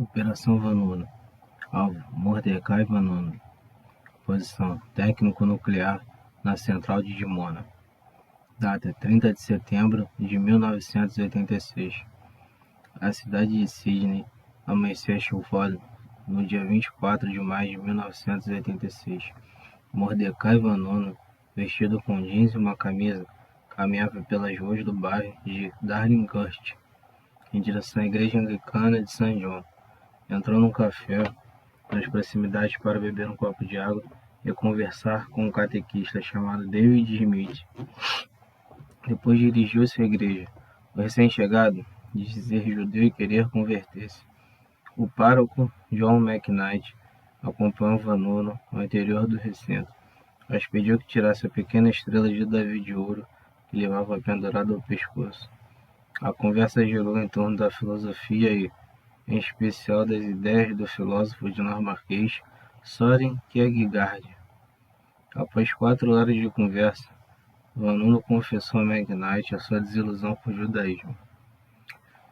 Operação Vanunu. Alvo: Mordecai Vanunu. Posição: técnico nuclear na central de Dimona. Data: 30 de setembro de 1986. A cidade de Sydney amanhecia chuvosa no dia 24 de maio de 1986. Mordecai Vanunu, vestido com jeans e uma camisa, caminhava pelas ruas do bairro de Darlinghurst, em direção à igreja anglicana de St. John. Entrou num café nas proximidades para beber um copo de água e conversar com um catequista chamado David Smith. Depois dirigiu-se à igreja. O recém-chegado disse ser judeu e querer converter-se. O pároco, John McKnight, acompanhou Vanunu ao interior do recinto, mas pediu que tirasse a pequena estrela de Davi de ouro que levava pendurada ao pescoço. A conversa girou em torno da filosofia e, em especial, das ideias do filósofo dinamarquês Søren Kierkegaard. Após 4 horas de conversa, Vanunu confessou a McKnight a sua desilusão com o judaísmo.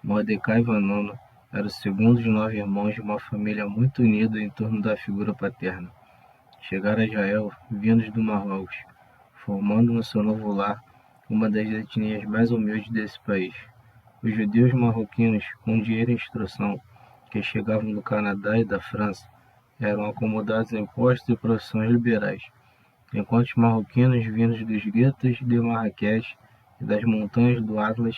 Mordecai Vanunu era o segundo de 9 irmãos de uma família muito unida em torno da figura paterna. Chegaram a Israel vindos do Marrocos, formando no seu novo lar uma das etnias mais humildes desse país. Os judeus marroquinos, com dinheiro e instrução, que chegavam do Canadá e da França, eram acomodados em postos e profissões liberais, enquanto os marroquinos vindos dos guetos de Marrakech e das montanhas do Atlas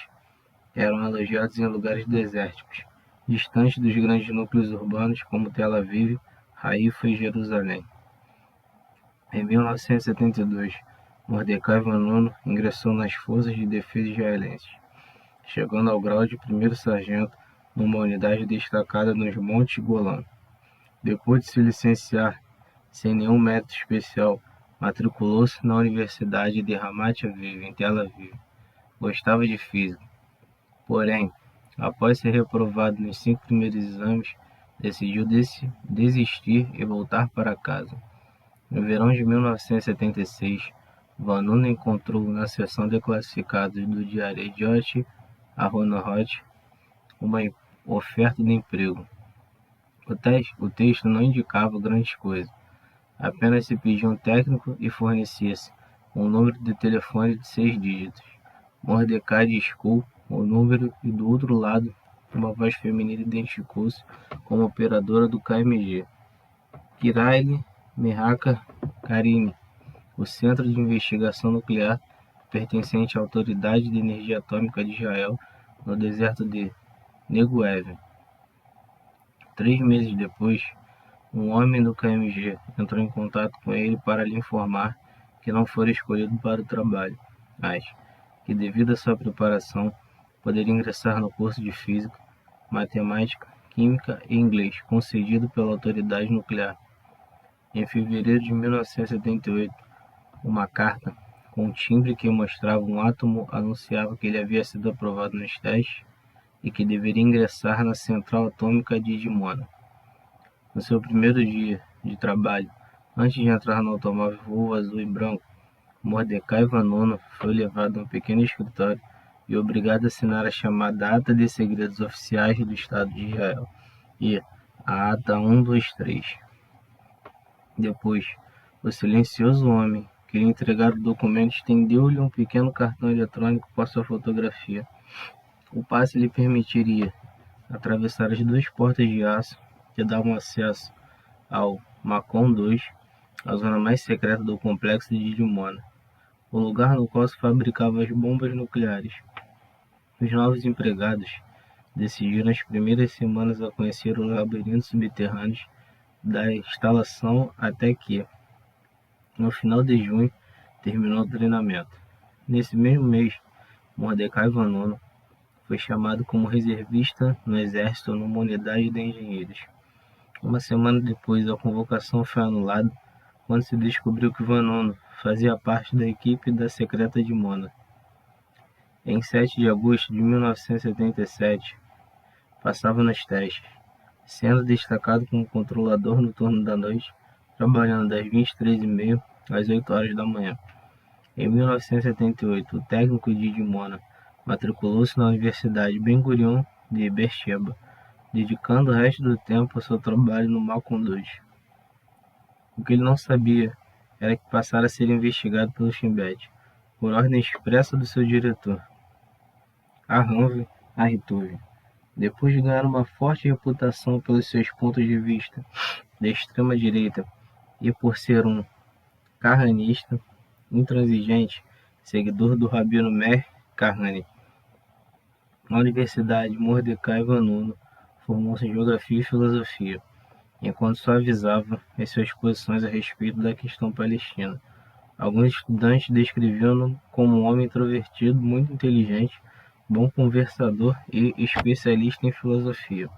eram alojados em lugares desérticos, distantes dos grandes núcleos urbanos como Tel Aviv, Haifa e Jerusalém. Em 1972, Mordecai Vanunu ingressou nas Forças de Defesa israelenses, chegando ao grau de primeiro sargento numa unidade destacada nos Montes Golã. Depois de se licenciar sem nenhum mérito especial, matriculou-se na Universidade de Ramat Aviv, em Tel Aviv. Gostava de física. Porém, após ser reprovado nos 5 primeiros exames, decidiu desistir e voltar para casa. No verão de 1976, Vanunu encontrou na seção de classificados do Diário Yediot Ahronoth uma oferta de emprego. O texto não indicava grandes coisas, apenas se pedia um técnico e fornecia-se um número de telefone de 6 dígitos. Mordecai discou o número e do outro lado uma voz feminina identificou-se como operadora do KMG. Kiraile Merhaka Karine, o Centro de Investigação Nuclear pertencente à Autoridade de Energia Atômica de Israel, no deserto de Neguev. 3 meses depois, um homem do KMG entrou em contato com ele para lhe informar que não fora escolhido para o trabalho, mas que, devido à sua preparação, poderia ingressar no curso de Física, Matemática, Química e Inglês concedido pela Autoridade Nuclear. Em fevereiro de 1978, uma carta com um timbre que mostrava um átomo anunciava que ele havia sido aprovado nos testes e que deveria ingressar na central atômica de Dimona. No seu primeiro dia de trabalho, antes de entrar no automóvel Volvo azul e branco, Mordecai Vanunu foi levado a um pequeno escritório e obrigado a assinar a chamada Ata de Segredos Oficiais do Estado de Israel e a Ata 123. Depois, o silencioso homem que lhe entregara o documento estendeu-lhe um pequeno cartão eletrônico com a sua fotografia. O passe lhe permitiria atravessar as 2 portas de aço que davam acesso ao Macon 2, a zona mais secreta do complexo de Dimona, o lugar no qual se fabricavam as bombas nucleares. Os novos empregados decidiram nas primeiras semanas a conhecer os labirintos subterrâneos da instalação até que, no final de junho, terminou o treinamento. Nesse mesmo mês, Mordecai Vanunu foi chamado como reservista no Exército numa unidade de engenheiros. Uma semana depois, a convocação foi anulada quando se descobriu que Vanunu fazia parte da equipe da secreta de Mona. Em 7 de agosto de 1977, passava nos testes, sendo destacado como controlador no turno da noite, trabalhando das 23h30 às 8 horas da manhã. Em 1978, o técnico de Dimona matriculou-se na Universidade Ben Gurion de Beersheba, dedicando o resto do tempo ao seu trabalho no Malcolm II. O que ele não sabia era que passara a ser investigado pelo Shin-Bet, por ordem expressa do seu diretor, Harvey Arituvi. Depois de ganhar uma forte reputação pelos seus pontos de vista da extrema-direita e por ser um carranista intransigente, seguidor do Rabino Meir Kahane, na Universidade Mordecai Vanunu, formou-se em Geografia e Filosofia, enquanto suavizava as suas posições a respeito da questão palestina. Alguns estudantes descreviam-no como um homem introvertido, muito inteligente, bom conversador e especialista em filosofia.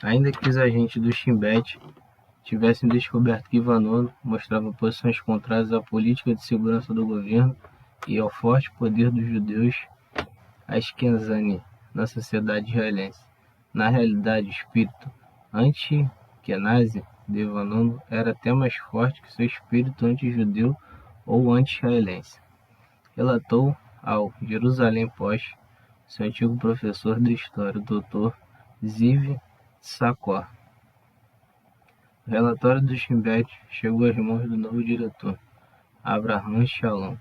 Ainda que os agentes do Shin Bet tivessem descoberto que Vanunu mostrava posições contrárias à política de segurança do governo e ao forte poder dos judeus Ashkenazi na sociedade israelense. Na realidade, o espírito anti-Kenazi de Vanunu era até mais forte que seu espírito anti-judeu ou anti-israelense. Relatou ao Jerusalém Post seu antigo professor de história, o Dr. Ziv Tzakor. O relatório do Shin Bet chegou às mãos do novo diretor, Abraham Shalom,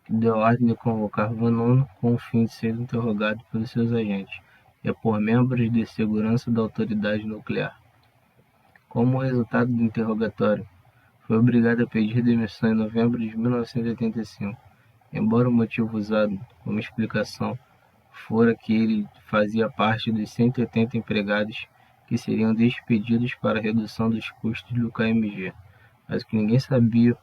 que deu ordem de convocar Vanunu com o fim de ser interrogado pelos seus agentes e por membros de segurança da autoridade nuclear. Como resultado do interrogatório, foi obrigado a pedir demissão em novembro de 1985, embora o motivo usado como explicação fora que ele fazia parte dos 180 empregados que seriam despedidos para a redução dos custos do KMG. Mas o que ninguém sabia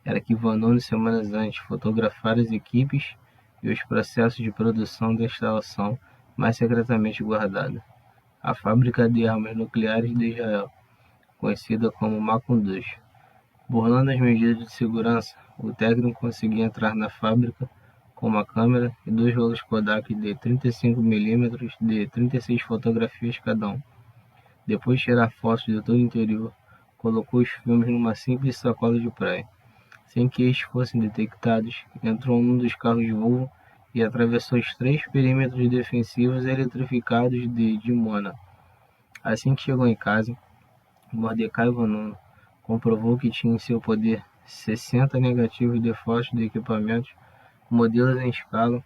era que Vanunu, semanas antes, fotografara as equipes e os processos de produção da instalação mais secretamente guardada, a Fábrica de Armas Nucleares de Israel, conhecida como Malcolm II. Burlando as medidas de segurança, o técnico conseguia entrar na fábrica com uma câmera e 2 rolos Kodak de 35mm de 36 fotografias cada um. Depois de tirar fotos de todo o interior, colocou os filmes numa simples sacola de praia. Sem que estes fossem detectados, entrou num dos carros de Volvo e atravessou os 3 perímetros defensivos eletrificados de Dimona. Assim que chegou em casa, Mordecai Vanunu comprovou que tinha em seu poder 60 negativos de fotos de equipamentos, modelos em escala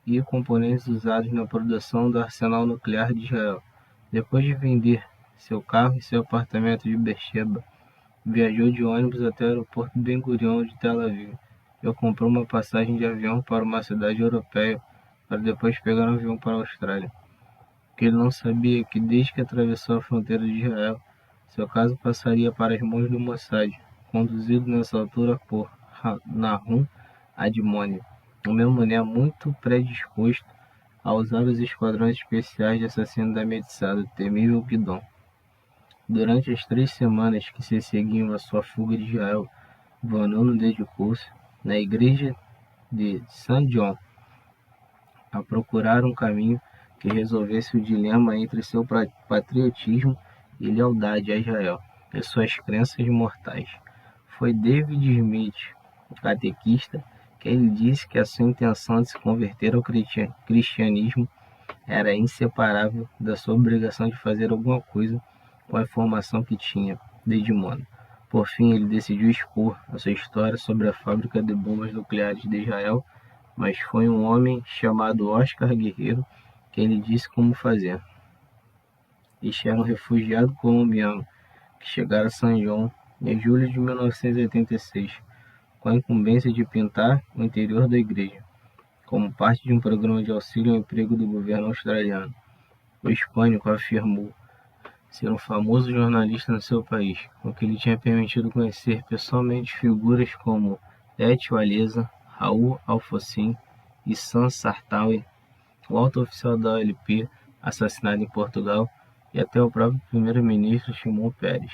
e componentes usados na produção do arsenal nuclear de Israel. Depois de vender seu carro e seu apartamento de Beersheba, viajou de ônibus até o aeroporto Ben Gurion de Tel Aviv e comprou uma passagem de avião para uma cidade europeia para depois pegar um avião para a Austrália. O que ele não sabia é que desde que atravessou a fronteira de Israel, seu caso passaria para as mãos do Mossad, conduzido nessa altura por Nahum Admoni, uma mulher muito predisposto a usar os esquadrões especiais de assassino da Metzada, temível Guidon. Durante as 3 semanas que se seguiam a sua fuga de Israel, Vanunu dedicou-se, na igreja de St. John, a procurar um caminho que resolvesse o dilema entre seu patriotismo e lealdade a Israel e suas crenças mortais. Foi David Smith, o catequista, que lhe disse que a sua intenção de se converter ao cristianismo era inseparável da sua obrigação de fazer alguma coisa com a informação que tinha de Dimona. Por fim, ele decidiu expor a sua história sobre a fábrica de bombas nucleares de Israel, mas foi um homem chamado Oscar Guerreiro quem lhe disse como fazer. Este era um refugiado colombiano que chegara a São João em julho de 1986, com a incumbência de pintar o interior da igreja, como parte de um programa de auxílio ao emprego do governo australiano. O hispânico afirmou ser um famoso jornalista no seu país, o que lhe tinha permitido conhecer pessoalmente figuras como Tete Walesa, Raul Alfonsín e Sam Sartawi, o alto oficial da OLP, assassinado em Portugal, e até o próprio primeiro-ministro Shimon Peres.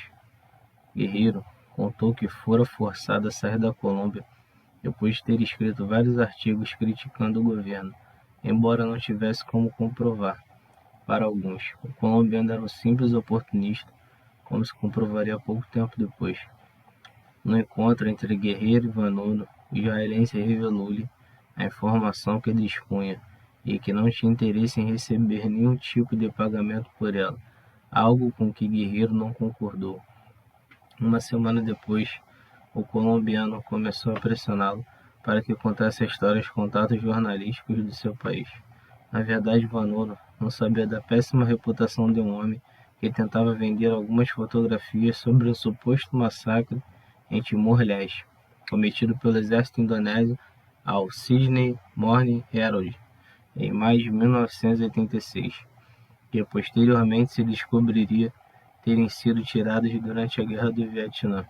Guerreiro contou que fora forçado a sair da Colômbia depois de ter escrito vários artigos criticando o governo, embora não tivesse como comprovar. Para alguns, o colombiano era um simples oportunista, como se comprovaria pouco tempo depois. No encontro entre Guerreiro e Vanunu, o israelense revelou-lhe a informação que dispunha e que não tinha interesse em receber nenhum tipo de pagamento por ela, algo com que Guerreiro não concordou. Uma semana depois, o colombiano começou a pressioná-lo para que contasse a história aos contatos jornalísticos do seu país. Na verdade, Vanunu não sabia da péssima reputação de um homem que tentava vender algumas fotografias sobre um suposto massacre em Timor-Leste, cometido pelo exército indonésio ao Sydney Morning Herald em maio de 1986, que posteriormente se descobriria terem sido tirados durante a Guerra do Vietnã.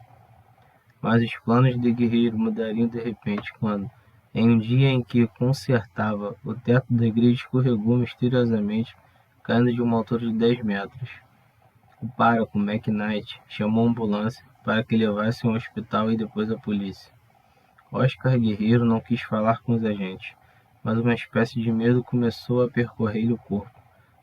Mas os planos de Guerreiro mudariam de repente quando, em um dia em que consertava, o teto da igreja escorregou misteriosamente, caindo de uma altura de 10 metros. O pároco, McKnight, chamou a ambulância para que levassem ao hospital e depois à polícia. Oscar Guerreiro não quis falar com os agentes, mas uma espécie de medo começou a percorrer-lhe o corpo.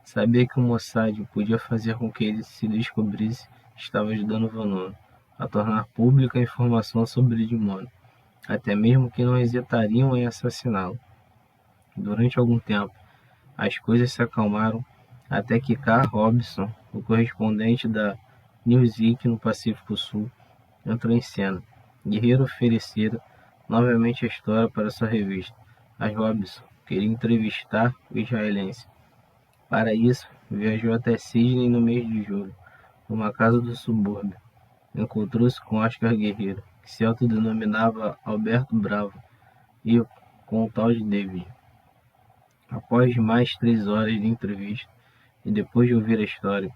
Sabia que o Mossad podia fazer com que ele se descobrisse estava ajudando Vanunu a tornar pública a informação sobre Edmono, até mesmo que não hesitariam em assassiná-lo. Durante algum tempo, as coisas se acalmaram até que Carl Robinson, o correspondente da Newsweek no Pacífico Sul, entrou em cena. Guerreiro oferecera novamente a história para sua revista, mas Robinson queria entrevistar o israelense. Para isso, viajou até Sydney no mês de julho, numa casa do subúrbio. Encontrou-se com Oscar Guerreiro, que se autodenominava Alberto Bravo, e com o tal de David. Após mais 3 horas de entrevista, e depois de ouvir a história,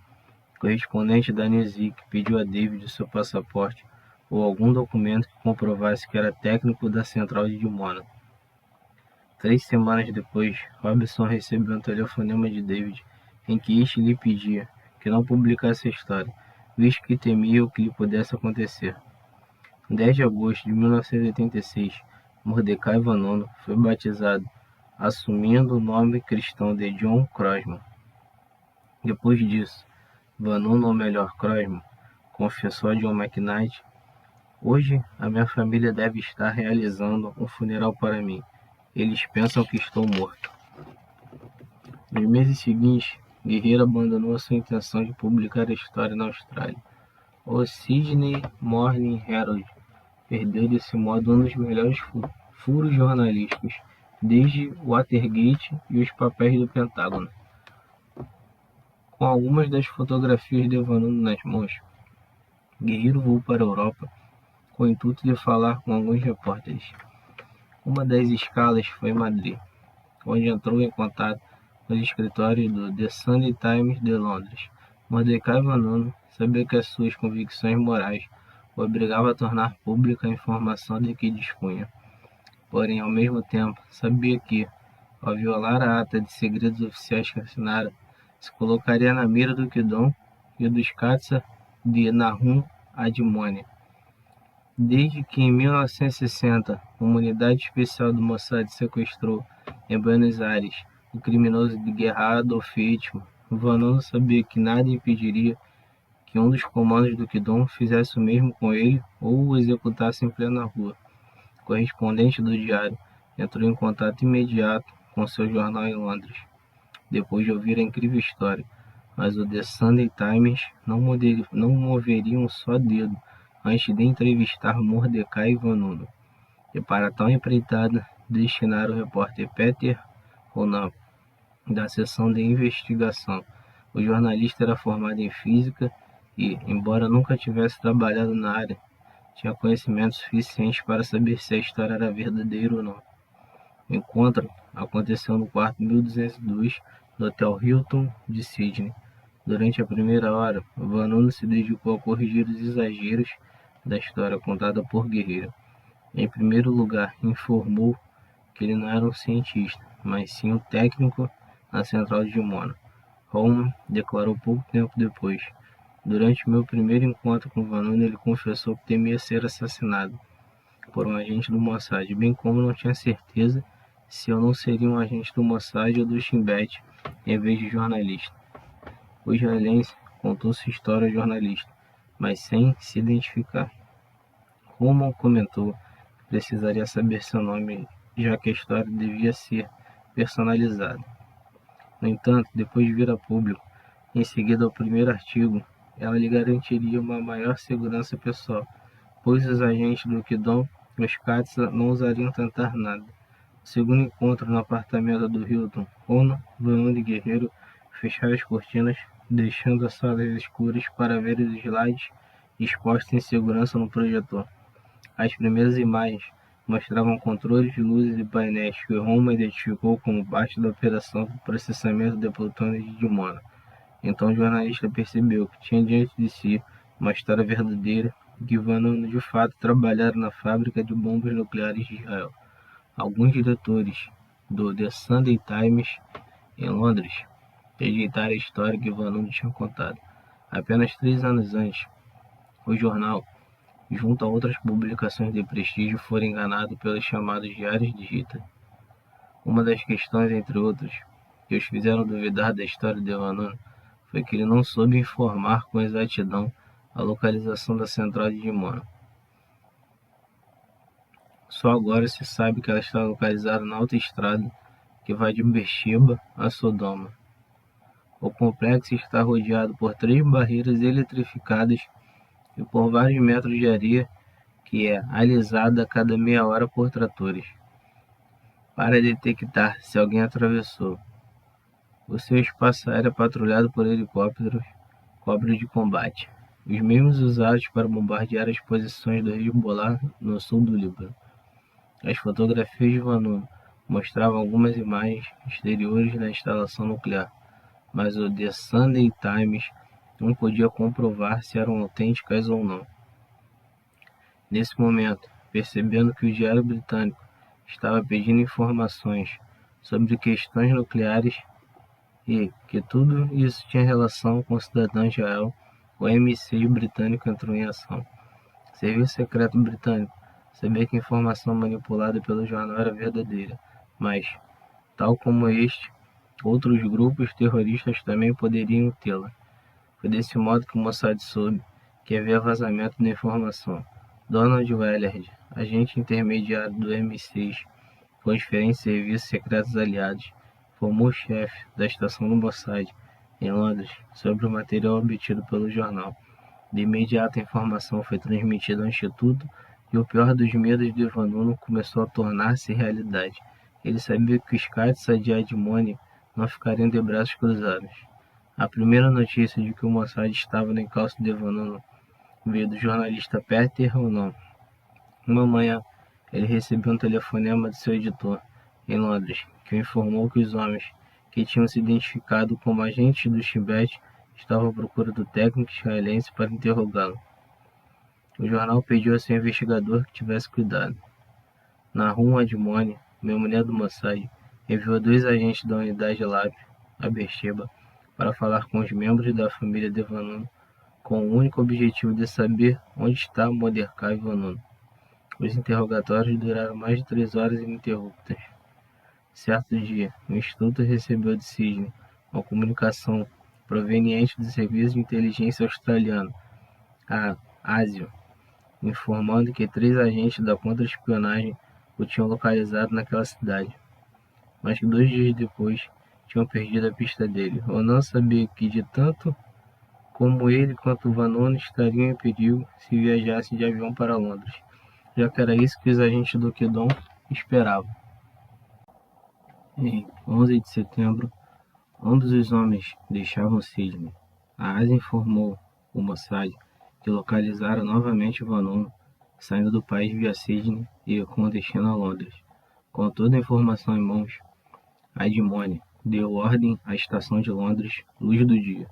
o correspondente da Newsweek pediu a David o seu passaporte ou algum documento que comprovasse que era técnico da central de Dimona. 3 semanas depois, Robinson recebeu um telefonema de David em que este lhe pedia que não publicasse a história, visto que temia o que lhe pudesse acontecer. Em 10 de agosto de 1986, Mordecai Vanunu foi batizado, assumindo o nome cristão de John Crossman. Depois disso, Vanunu, ou melhor, Crossman, confessou a John McKnight: "Hoje a minha família deve estar realizando um funeral para mim. Eles pensam que estou morto." Nos meses seguintes, Guerreiro abandonou sua intenção de publicar a história na Austrália. O Sydney Morning Herald perdeu desse modo um dos melhores furos jornalísticos desde Watergate e os papéis do Pentágono. Com algumas das fotografias de Vanunu nas mãos, Guerreiro voou para a Europa com o intuito de falar com alguns repórteres. Uma das escalas foi em Madrid, onde entrou em contato com os escritórios do The Sunday Times de Londres. Mordecai Vanunu sabia que as suas convicções morais o obrigavam a tornar pública a informação de que dispunha. Porém, ao mesmo tempo, sabia que, ao violar a ata de segredos oficiais que assinara, se colocaria na mira do Kidon e dos Katsa de Nahum Admone. Desde que, em 1960, uma unidade especial do Mossad sequestrou, em Buenos Aires, o criminoso de guerra Adolf Eichmann, Vanunu sabia que nada impediria que um dos comandos do Kidon fizesse o mesmo com ele ou o executasse em plena rua. O correspondente do diário entrou em contato imediato com seu jornal em Londres, depois de ouvir a incrível história, mas o The Sunday Times não moveria um só dedo antes de entrevistar Mordecai Vanunu, e para tal empreitada destinaram o repórter Peter Ronan, da seção de investigação. O jornalista era formado em física e, embora nunca tivesse trabalhado na área, tinha conhecimentos suficientes para saber se a história era verdadeira ou não. O encontro aconteceu no quarto 1202 do Hotel Hilton de Sydney. Durante a primeira hora, Vanunu se dedicou a corrigir os exageros da história contada por Guerreiro. Em primeiro lugar, informou que ele não era um cientista, mas sim um técnico na central de Dimona. Holman declarou pouco tempo depois: "Durante meu primeiro encontro com Vanunu, ele confessou que temia ser assassinado por um agente do Mossad, bem como não tinha certeza se eu não seria um agente do Mossad ou do Shin Bet em vez de jornalista." O israelense contou sua história ao jornalista, mas sem se identificar. Roman comentou que precisaria saber seu nome, já que a história devia ser personalizada. No entanto, depois de vir a público, em seguida ao primeiro artigo, ela lhe garantiria uma maior segurança pessoal, pois os agentes do Kidon e os Katsa não ousariam tentar nada. O segundo encontro no apartamento do Hilton, Ono, Vanunu e Guerreiro fecharam as cortinas, deixando as salas escuras para ver os slides expostos em segurança no projetor. As primeiras imagens mostravam controles de luzes e painéis que Roma identificou como parte da operação de processamento de plutônio de Dimona. Então o jornalista percebeu que tinha diante de si uma história verdadeira e que Vanunu de fato trabalhara na fábrica de bombas nucleares de Israel. Alguns diretores do The Sunday Times em Londres rejeitaram a história que Vanunu tinha contado. Apenas 3 anos antes, o jornal, junto a outras publicações de prestígio, foi enganado pelos chamados diários de Hitler. Uma das questões, entre outras, que os fizeram duvidar da história de Vanunu foi que ele não soube informar com exatidão a localização da central de Dimona. Só agora se sabe que ela está localizada na autoestrada que vai de Beersheba a Sodoma. O complexo está rodeado por 3 barreiras eletrificadas e por vários metros de areia que é alisada a cada meia hora por tratores, para detectar se alguém atravessou. O seu espaço aéreo é patrulhado por helicópteros Cobra de combate, os mesmos usados para bombardear as posições do Hezbollah no sul do Líbano. As fotografias de Vanunu mostravam algumas imagens exteriores da instalação nuclear, mas o The Sunday Times não podia comprovar se eram autênticas ou não. Nesse momento, percebendo que o diário britânico estava pedindo informações sobre questões nucleares e que tudo isso tinha relação com o cidadão de Israel, o MI6 britânico entrou em ação. Serviço secreto britânico sabia que a informação manipulada pelo jornal era verdadeira, mas, tal como este, outros grupos terroristas também poderiam tê-la. Foi desse modo que o Mossad soube que havia vazamento da informação. Donald Wallard, agente intermediário do MI6 com diferentes serviços secretos aliados, formou o chefe da estação do Mossad, em Londres, sobre o material obtido pelo jornal. De imediato a informação foi transmitida ao Instituto e o pior dos medos de Vanunu começou a tornar-se realidade. Ele sabia que os Katsa de Admoni não ficariam de braços cruzados. A primeira notícia de que o Mossad estava no encalço de Vanunu veio do jornalista Peter Ronon. Uma manhã, ele recebeu um telefonema de seu editor, em Londres, que o informou que os homens que tinham se identificado como agentes do Tibete estavam à procura do técnico israelense para interrogá-lo. O jornal pediu a seu investigador que tivesse cuidado. Nahum Admoni, mulher do Mossad, enviou 2 agentes da unidade LAP a Beersheba para falar com os membros da família de Vanunu, com o único objetivo de saber onde está Mordecai Vanunu. Os interrogatórios duraram mais de 3 horas ininterruptas. Certo dia, o Instituto recebeu de Sydney uma comunicação proveniente do Serviço de Inteligência Australiano, a ASIO, informando que 3 agentes da contra-espionagem o tinham localizado naquela cidade, mas que 2 dias depois tinham perdido a pista dele. Eu não sabia que de tanto como ele quanto Vanunu estariam em perigo se viajassem de avião para Londres, já que era isso que os agentes do Kidon esperavam. Em 11 de setembro, ambos os homens deixavam Sydney. A ASIA informou o Mossad que localizaram novamente Vanunu, saindo do país via Sydney e com destino a Londres. Com toda a informação em mãos, Admoni deu ordem à estação de Londres, luz do dia,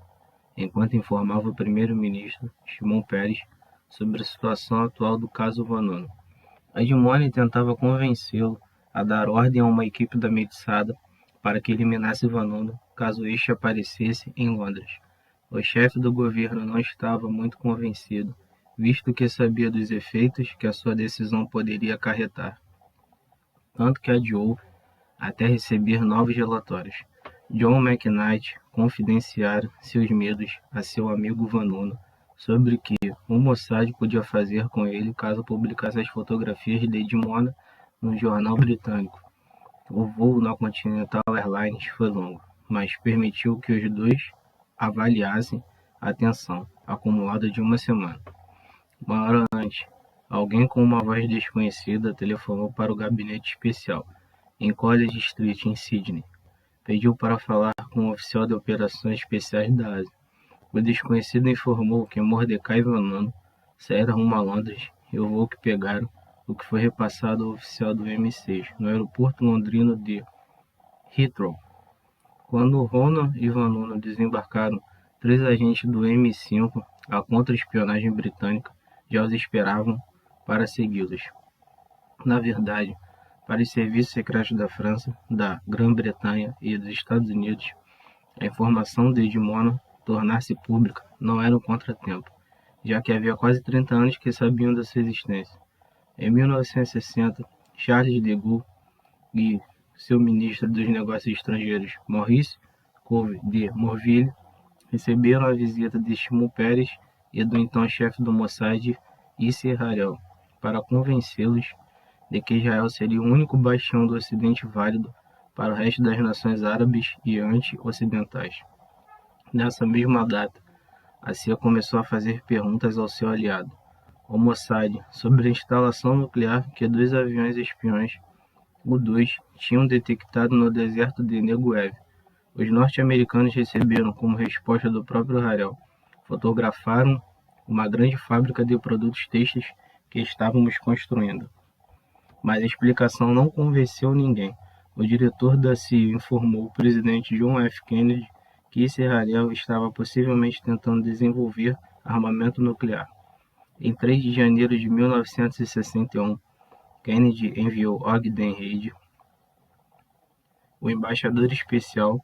enquanto informava o primeiro-ministro, Shimon Peres, sobre a situação atual do caso Vanunu. Admoni tentava convencê-lo a dar ordem a uma equipe da Mediçada para que eliminasse Vanunu caso este aparecesse em Londres. O chefe do governo não estava muito convencido, visto que sabia dos efeitos que a sua decisão poderia acarretar, tanto que adiou até receber novos relatórios. John McKnight confidenciara seus medos a seu amigo Vanunu sobre o que o Mossad podia fazer com ele caso publicasse as fotografias de Dimona no jornal britânico. O voo na Continental Airlines foi longo, mas permitiu que os dois avaliassem a tensão acumulada de uma semana. Uma hora antes, alguém com uma voz desconhecida telefonou para o gabinete especial em College Street, em Sydney. Pediu para falar com um oficial de operações especiais da Ásia. O desconhecido informou que Mordecai e Vanunu saíram rumo a Londres e o voo que pegaram, o que foi repassado ao oficial do M6 no aeroporto londrino de Heathrow. Quando Ronan e Vanunu desembarcaram, 3 agentes do M5, a contra-espionagem britânica, já os esperavam para segui-los. Na verdade, para os serviços secretos da França, da Grã-Bretanha e dos Estados Unidos, a informação de Dimona tornar-se pública não era um contratempo, já que havia quase 30 anos que sabiam da sua existência. Em 1960, Charles de Gaulle e seu ministro dos Negócios Estrangeiros, Maurice Couve de Morville, receberam a visita de Shimon Peres e do então chefe do Mossad, Yasser Harel, para convencê-los de que Israel seria o único bastião do Ocidente válido para o resto das nações árabes e anti-ocidentais. Nessa mesma data, a CIA começou a fazer perguntas ao seu aliado, o Mossad, sobre a instalação nuclear que 2 aviões espiões, U-2, tinham detectado no deserto de Negev. Os norte-americanos receberam, como resposta do próprio Harel, fotografaram uma grande fábrica de produtos têxteis que estávamos construindo. Mas a explicação não convenceu ninguém. O diretor da CIA informou o presidente John F. Kennedy que Yasser Harel estava possivelmente tentando desenvolver armamento nuclear. Em 3 de janeiro de 1961, Kennedy enviou Ogden Reid, o embaixador especial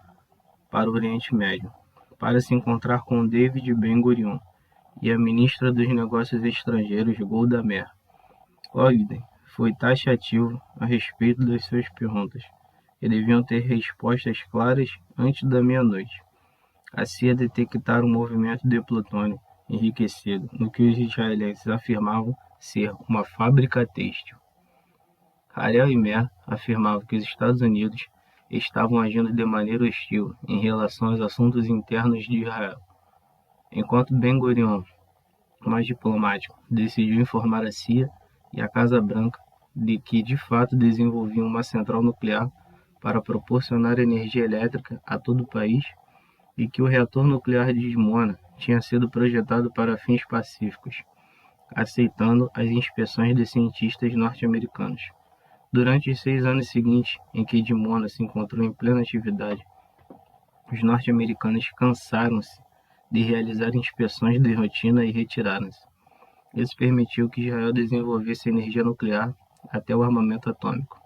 para o Oriente Médio, para se encontrar com David Ben-Gurion e a ministra dos Negócios Estrangeiros Golda Meir. Ogden foi taxativo a respeito das suas perguntas, que deviam ter respostas claras antes da meia-noite. A CIA detectaram um movimento de plutônio enriquecido no que os israelenses afirmavam ser uma fábrica têxtil. Harel e Meir afirmavam que os Estados Unidos estavam agindo de maneira hostil em relação aos assuntos internos de Israel, enquanto Ben-Gurion, mais diplomático, decidiu informar a CIA e a Casa Branca de que de fato desenvolviam uma central nuclear para proporcionar energia elétrica a todo o país e que o reator nuclear de Dimona tinha sido projetado para fins pacíficos, aceitando as inspeções de cientistas norte-americanos. Durante os 6 anos seguintes, em que Dimona se encontrou em plena atividade, os norte-americanos cansaram-se de realizar inspeções de rotina e retiraram-se. Isso permitiu que Israel desenvolvesse energia nuclear até o armamento atômico.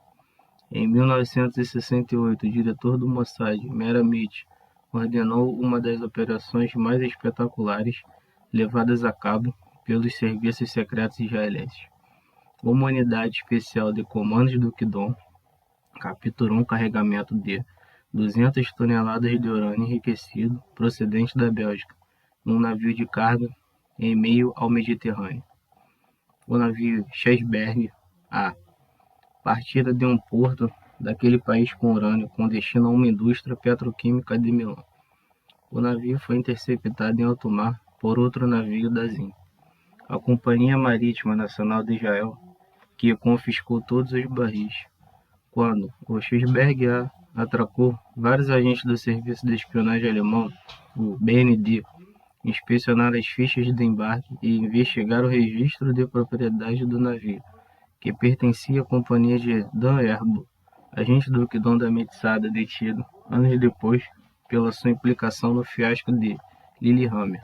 Em 1968, o diretor do Mossad, Meir Amit, ordenou uma das operações mais espetaculares levadas a cabo pelos serviços secretos israelenses. Uma unidade especial de comandos do Kidon capturou um carregamento de 200 toneladas de urânio enriquecido procedente da Bélgica, num navio de carga em meio ao Mediterrâneo. O navio Schesberg A partira de um porto daquele país com urânio com destino a uma indústria petroquímica de Milão. O navio foi interceptado em alto mar por outro navio da ZIM, a Companhia Marítima Nacional de Israel, que confiscou todos os barris. Quando o Schesberg A atracou, vários agentes do serviço de espionagem alemão, o BND, inspecionaram as fichas de embarque e investigaram o registro de propriedade do navio, que pertencia à companhia de Dan Erbo, agente do Kidon da Metzada, detido, anos depois, pela sua implicação no fiasco de Lillehammer.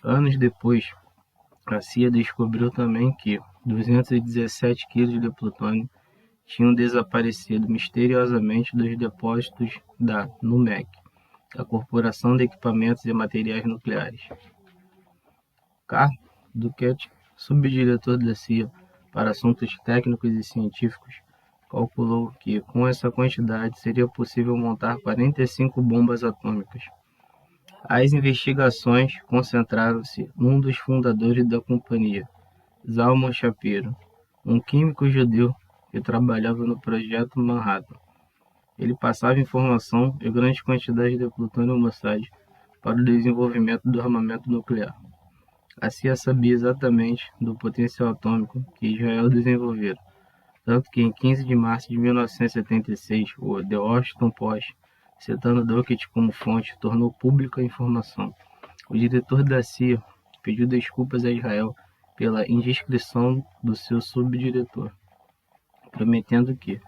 Anos depois, a CIA descobriu também que 217 quilos de plutônio tinham desaparecido misteriosamente dos depósitos da NUMEC, a Corporação de Equipamentos e Materiais Nucleares. Carl Duquette, subdiretor da CIA para assuntos técnicos e científicos, calculou que, com essa quantidade, seria possível montar 45 bombas atômicas. As investigações concentraram-se num dos fundadores da companhia, Zalman Shapiro, um químico judeu que trabalhava no Projeto Manhattan. Ele passava informação e grandes quantidades de plutônio ao Mossad para o desenvolvimento do armamento nuclear. A CIA sabia exatamente do potencial atômico que Israel desenvolvera, tanto que em 15 de março de 1976, o The Washington Post, citando Duckett como fonte, tornou pública a informação. O diretor da CIA pediu desculpas a Israel pela indiscrição do seu subdiretor, prometendo que,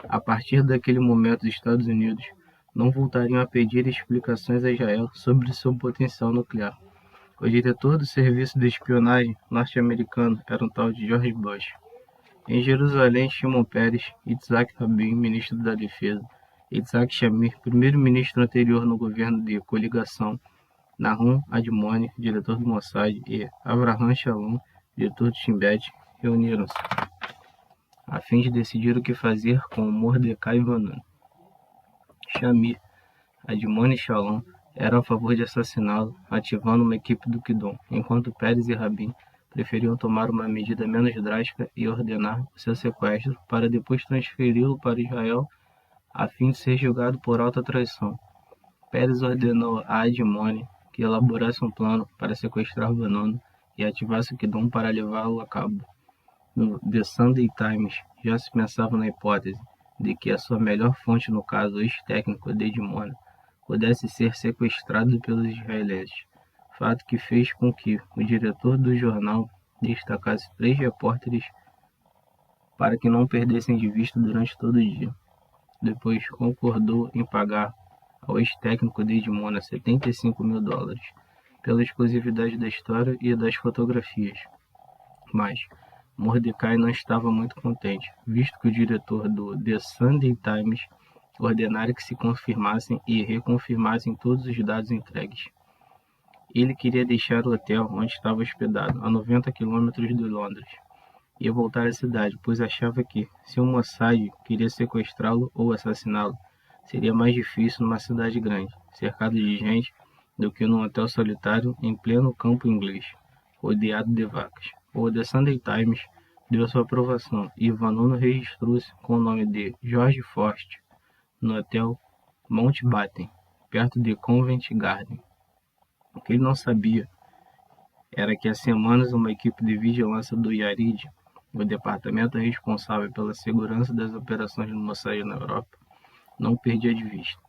a partir daquele momento, os Estados Unidos não voltariam a pedir explicações a Israel sobre seu potencial nuclear. O diretor do serviço de espionagem norte-americano era um tal de George Bush. Em Jerusalém, Shimon Peres, Yitzhak Rabin, ministro da Defesa, Yitzhak Shamir, primeiro-ministro anterior no governo de coligação, Nahum Admoni, diretor do Mossad, e Avraham Shalom, diretor do Shin Bet, reuniram-se a fim de decidir o que fazer com Mordecai Vanunu. Shamir, Admoni e Shalom eram a favor de assassiná-lo, ativando uma equipe do Kidon, enquanto Peres e Rabin preferiam tomar uma medida menos drástica e ordenar o seu sequestro para depois transferi-lo para Israel a fim de ser julgado por alta traição. Peres ordenou a Admoni que elaborasse um plano para sequestrar Vanunu e ativasse o Kidon para levá-lo a cabo. No The Sunday Times já se pensava na hipótese de que a sua melhor fonte no caso, o ex-técnico de Dimona, pudesse ser sequestrado pelos israelenses, fato que fez com que o diretor do jornal destacasse 3 repórteres para que não perdessem de vista durante todo o dia. Depois concordou em pagar ao ex-técnico de Dimona $75 mil pela exclusividade da história e das fotografias. Mas Mordecai não estava muito contente, visto que o diretor do The Sunday Times ordenara que se confirmassem e reconfirmassem todos os dados entregues. Ele queria deixar o hotel onde estava hospedado, a 90 quilômetros de Londres, e voltar à cidade, pois achava que, se o Mossad queria sequestrá-lo ou assassiná-lo, seria mais difícil numa cidade grande, cercado de gente, do que num hotel solitário em pleno campo inglês, rodeado de vacas. O The Sunday Times deu sua aprovação e Vanunu registrou-se com o nome de George Forst no hotel Mountbatten, perto de Covent Garden. O que ele não sabia era que há semanas uma equipe de vigilância do Yarid, o departamento responsável pela segurança das operações do Mossad na Europa, não perdia de vista.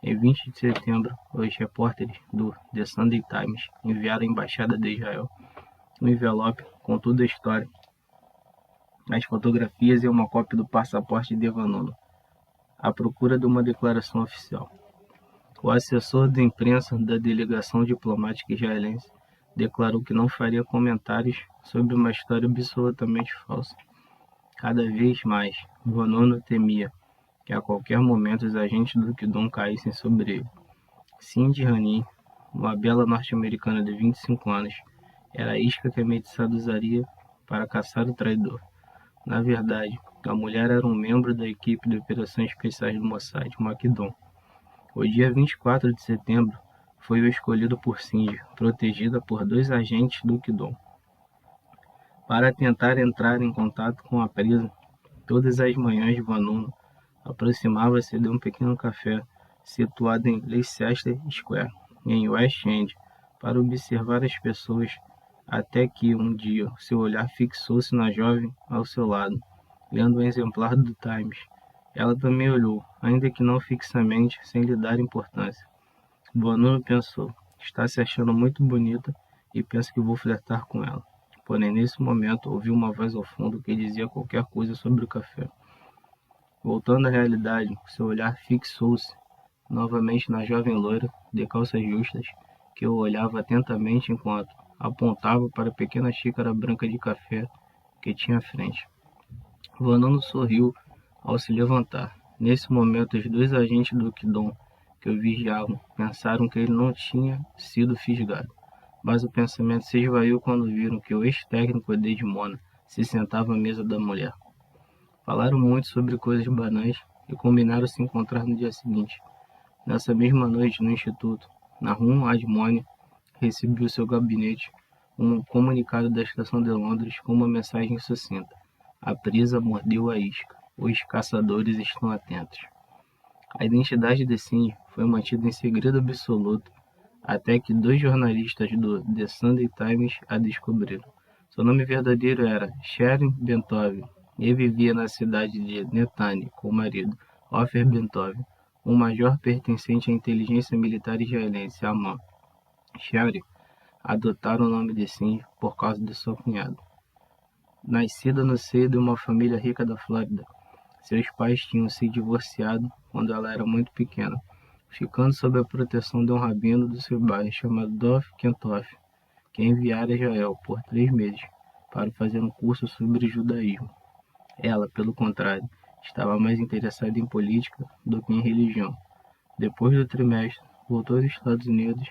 Em 20 de setembro, os repórteres do The Sunday Times enviaram à Embaixada de Israel um envelope com toda a história, as fotografias e uma cópia do passaporte de Vanunu, à procura de uma declaração oficial. O assessor de imprensa da delegação diplomática israelense declarou que não faria comentários sobre uma história absolutamente falsa. Cada vez mais, Vanunu temia que a qualquer momento os agentes do Kidon caíssem sobre ele. Cindy Hanin, uma bela norte-americana de 25 anos, era a isca que a Metzada usaria para caçar o traidor. Na verdade, a mulher era um membro da equipe de operações especiais do Mossad, Makidon. O dia 24 de setembro foi o escolhido por Cindy, protegida por 2 agentes do Kidon, para tentar entrar em contato com a presa. Todas as manhãs, Vanunu aproximava-se de um pequeno café situado em Leicester Square, em West End, para observar as pessoas, até que um dia seu olhar fixou-se na jovem ao seu lado, lendo um exemplar do Times. Ela também olhou, ainda que não fixamente, sem lhe dar importância. Vanunu pensou, está se achando muito bonita e pensa que vou flertar com ela. Porém, nesse momento, ouviu uma voz ao fundo que dizia qualquer coisa sobre o café. Voltando à realidade, seu olhar fixou-se novamente na jovem loira, de calças justas, que o olhava atentamente enquanto apontava para a pequena xícara branca de café que tinha à frente. Vanunu sorriu ao se levantar. Nesse momento, os 2 agentes do Kidon que o vigiavam pensaram que ele não tinha sido fisgado, mas o pensamento se esvaiu quando viram que o ex-técnico de Dimona se sentava à mesa da mulher. Falaram muito sobre coisas banais e combinaram se encontrar no dia seguinte. Nessa mesma noite, no instituto, Nahum Admoni recebeu seu gabinete um comunicado da estação de Londres com uma mensagem sucinta. A presa mordeu a isca. Os caçadores estão atentos. A identidade de Cindy foi mantida em segredo absoluto até que dois jornalistas do The Sunday Times a descobriram. Seu nome verdadeiro era Sharon Bentov e vivia na cidade de Netanya com o marido, Ofer Bentov, um major pertencente à inteligência militar israelense, Amon. Sharon adotaram o nome de Cindy por causa de seu cunhado. Nascida no seio de uma família rica da Flórida, seus pais tinham se divorciado quando ela era muito pequena, ficando sob a proteção de um rabino do seu bairro chamado Dov Kentoff, que a enviara a Israel por 3 meses para fazer um curso sobre judaísmo. Ela, pelo contrário, estava mais interessada em política do que em religião. Depois do trimestre, voltou aos Estados Unidos,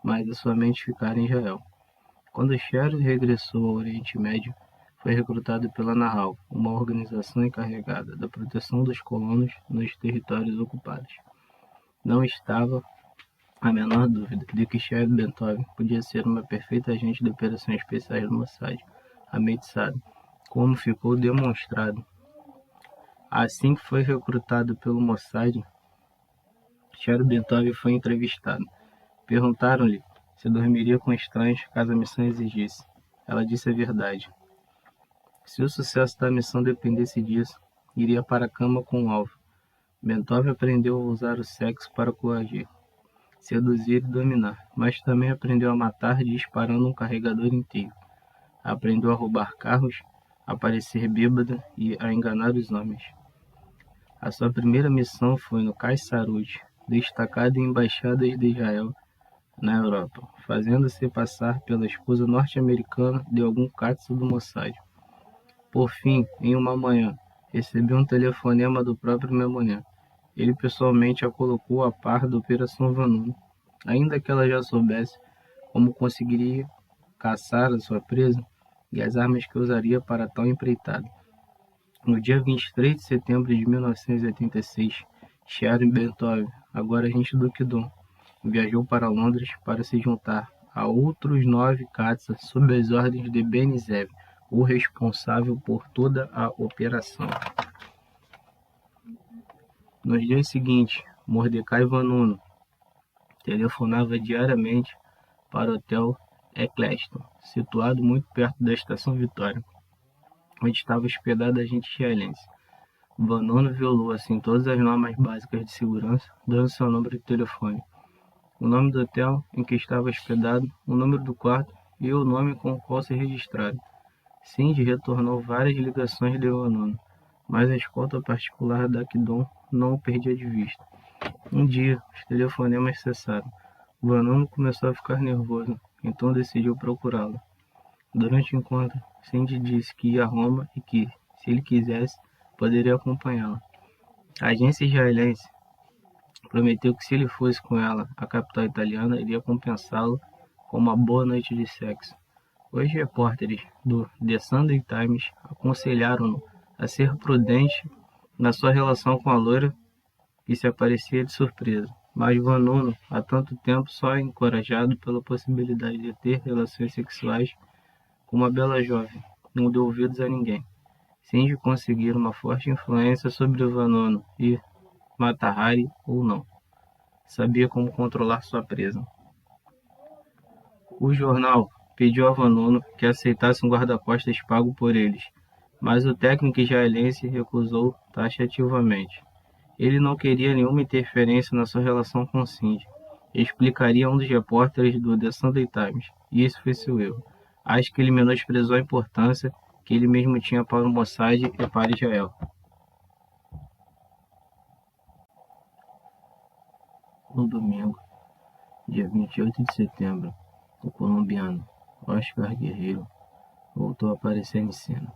mas a sua mente ficara em Israel. Quando Sharon regressou ao Oriente Médio, foi recrutado pela Nahal, uma organização encarregada da proteção dos colonos nos territórios ocupados. Não estava a menor dúvida de que Sharon Bentov podia ser uma perfeita agente de operações especiais do Mossad, a Metzad, como ficou demonstrado. Assim que foi recrutado pelo Mossad, Sharon Bentov foi entrevistado. Perguntaram-lhe se dormiria com estranhos caso a missão exigisse. Ela disse a verdade. Se o sucesso da missão dependesse disso, iria para a cama com o alvo. Bentov aprendeu a usar o sexo para coagir, seduzir e dominar, mas também aprendeu a matar disparando um carregador inteiro. Aprendeu a roubar carros, a parecer bêbada e a enganar os homens. A sua primeira missão foi no Kaysarut, destacada em embaixadas de Israel na Europa, fazendo-se passar pela esposa norte-americana de algum catso do Mossad. Por fim, em uma manhã, recebeu um telefonema do próprio Memonian. Ele pessoalmente a colocou a par da Operação Vanunu, ainda que ela já soubesse como conseguiria caçar a sua presa e as armas que usaria para tal empreitada. No dia 23 de setembro de 1986, Sharon Bentov, agora agente do Kidon, viajou para Londres para se juntar a outros 9 caças sob as ordens de Ben Zev, o responsável por toda a operação. Nos dias seguintes, Mordecai Vanunu telefonava diariamente para o Hotel Eccleston, situado muito perto da Estação Vitória, onde estava hospedado a agente israelense. Vanunu violou assim todas as normas básicas de segurança, dando seu número de telefone, o nome do hotel em que estava hospedado, o número do quarto e o nome com o qual se registrara. Cindy retornou várias ligações de Vanunu, mas a escolta particular da Kidon não o perdia de vista. Um dia, os telefonemas cessaram. Vanunu começou a ficar nervoso, então decidiu procurá-la. Durante o encontro, Cindy disse que ia a Roma e que, se ele quisesse, poderia acompanhá-la. A agência israelense prometeu que se ele fosse com ela à capital italiana, iria compensá-lo com uma boa noite de sexo. Os repórteres do The Sunday Times aconselharam-no a ser prudente na sua relação com a loira que se aparecia de surpresa, mas Vanunu, há tanto tempo só encorajado pela possibilidade de ter relações sexuais com uma bela jovem, não deu ouvidos a ninguém. Cindy conseguir uma forte influência sobre Vanunu e, Mata-Hari ou não, sabia como controlar sua presa. O jornal pediu a Vanunu que aceitasse um guarda-costas pago por eles, mas o técnico israelense recusou taxativamente. Ele não queria nenhuma interferência na sua relação com Cindy, explicaria a um dos repórteres do The Sunday Times, e esse foi seu erro. Acho que ele menosprezou a importância que ele mesmo tinha para o Mossad e para Israel. No domingo, dia 28 de setembro, o colombiano Oscar Guerreiro voltou a aparecer em cena,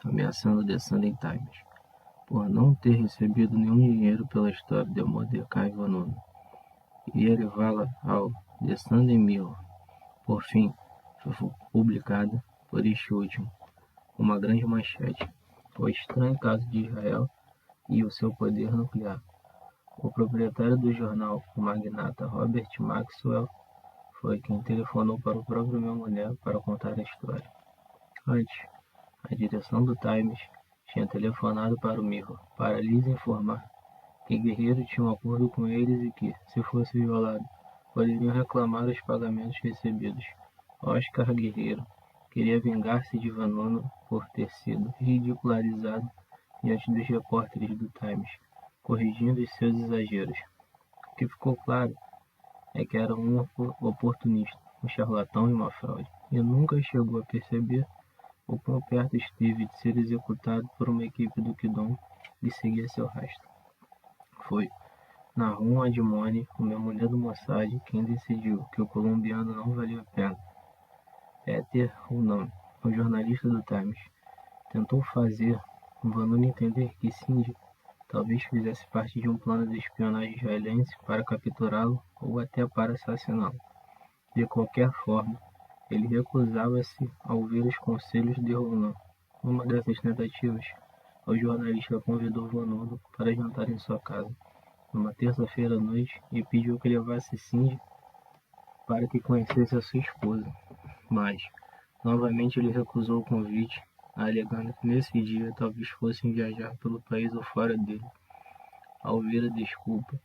ameaçando The Sunday Times por não ter recebido nenhum dinheiro pela história de Mordecai Vanunu. Iria levá-la ao The Sunday Mirror. Por fim, foi publicada por este último uma grande manchete: o estranho caso de Israel e o seu poder nuclear. O proprietário do jornal, o magnata Robert Maxwell, foi quem telefonou para o próprio Memonian para contar a história. Antes, a direção do Times tinha telefonado para o Mirror para lhes informar que Guerreiro tinha um acordo com eles e que, se fosse violado, poderiam reclamar os pagamentos recebidos. Oscar Guerreiro queria vingar-se de Vanunu por ter sido ridicularizado diante dos repórteres do Times, corrigindo os seus exageros. O que ficou claro é que era um oportunista, um charlatão e uma fraude, e nunca chegou a perceber o quão perto esteve de ser executado por uma equipe do Kidon que seguia seu rastro. Foi Nahum Admoni, uma mulher do Mossad, quem decidiu que o colombiano não valia a pena. Peter Hunam, um jornalista do Times, tentou fazer Vanunu entender que Cindy talvez fizesse parte de um plano de espionagem israelense para capturá-lo ou até para assassiná-lo. De qualquer forma, ele recusava-se a ouvir os conselhos de Roland. Numa dessas tentativas, o jornalista convidou Vanunu para jantar em sua casa, numa terça-feira à noite, e pediu que levasse Cindy para que conhecesse a sua esposa. Mas, novamente ele recusou o convite, alegando que nesse dia talvez fossem viajar pelo país ou fora dele. Ao ouvir a desculpa,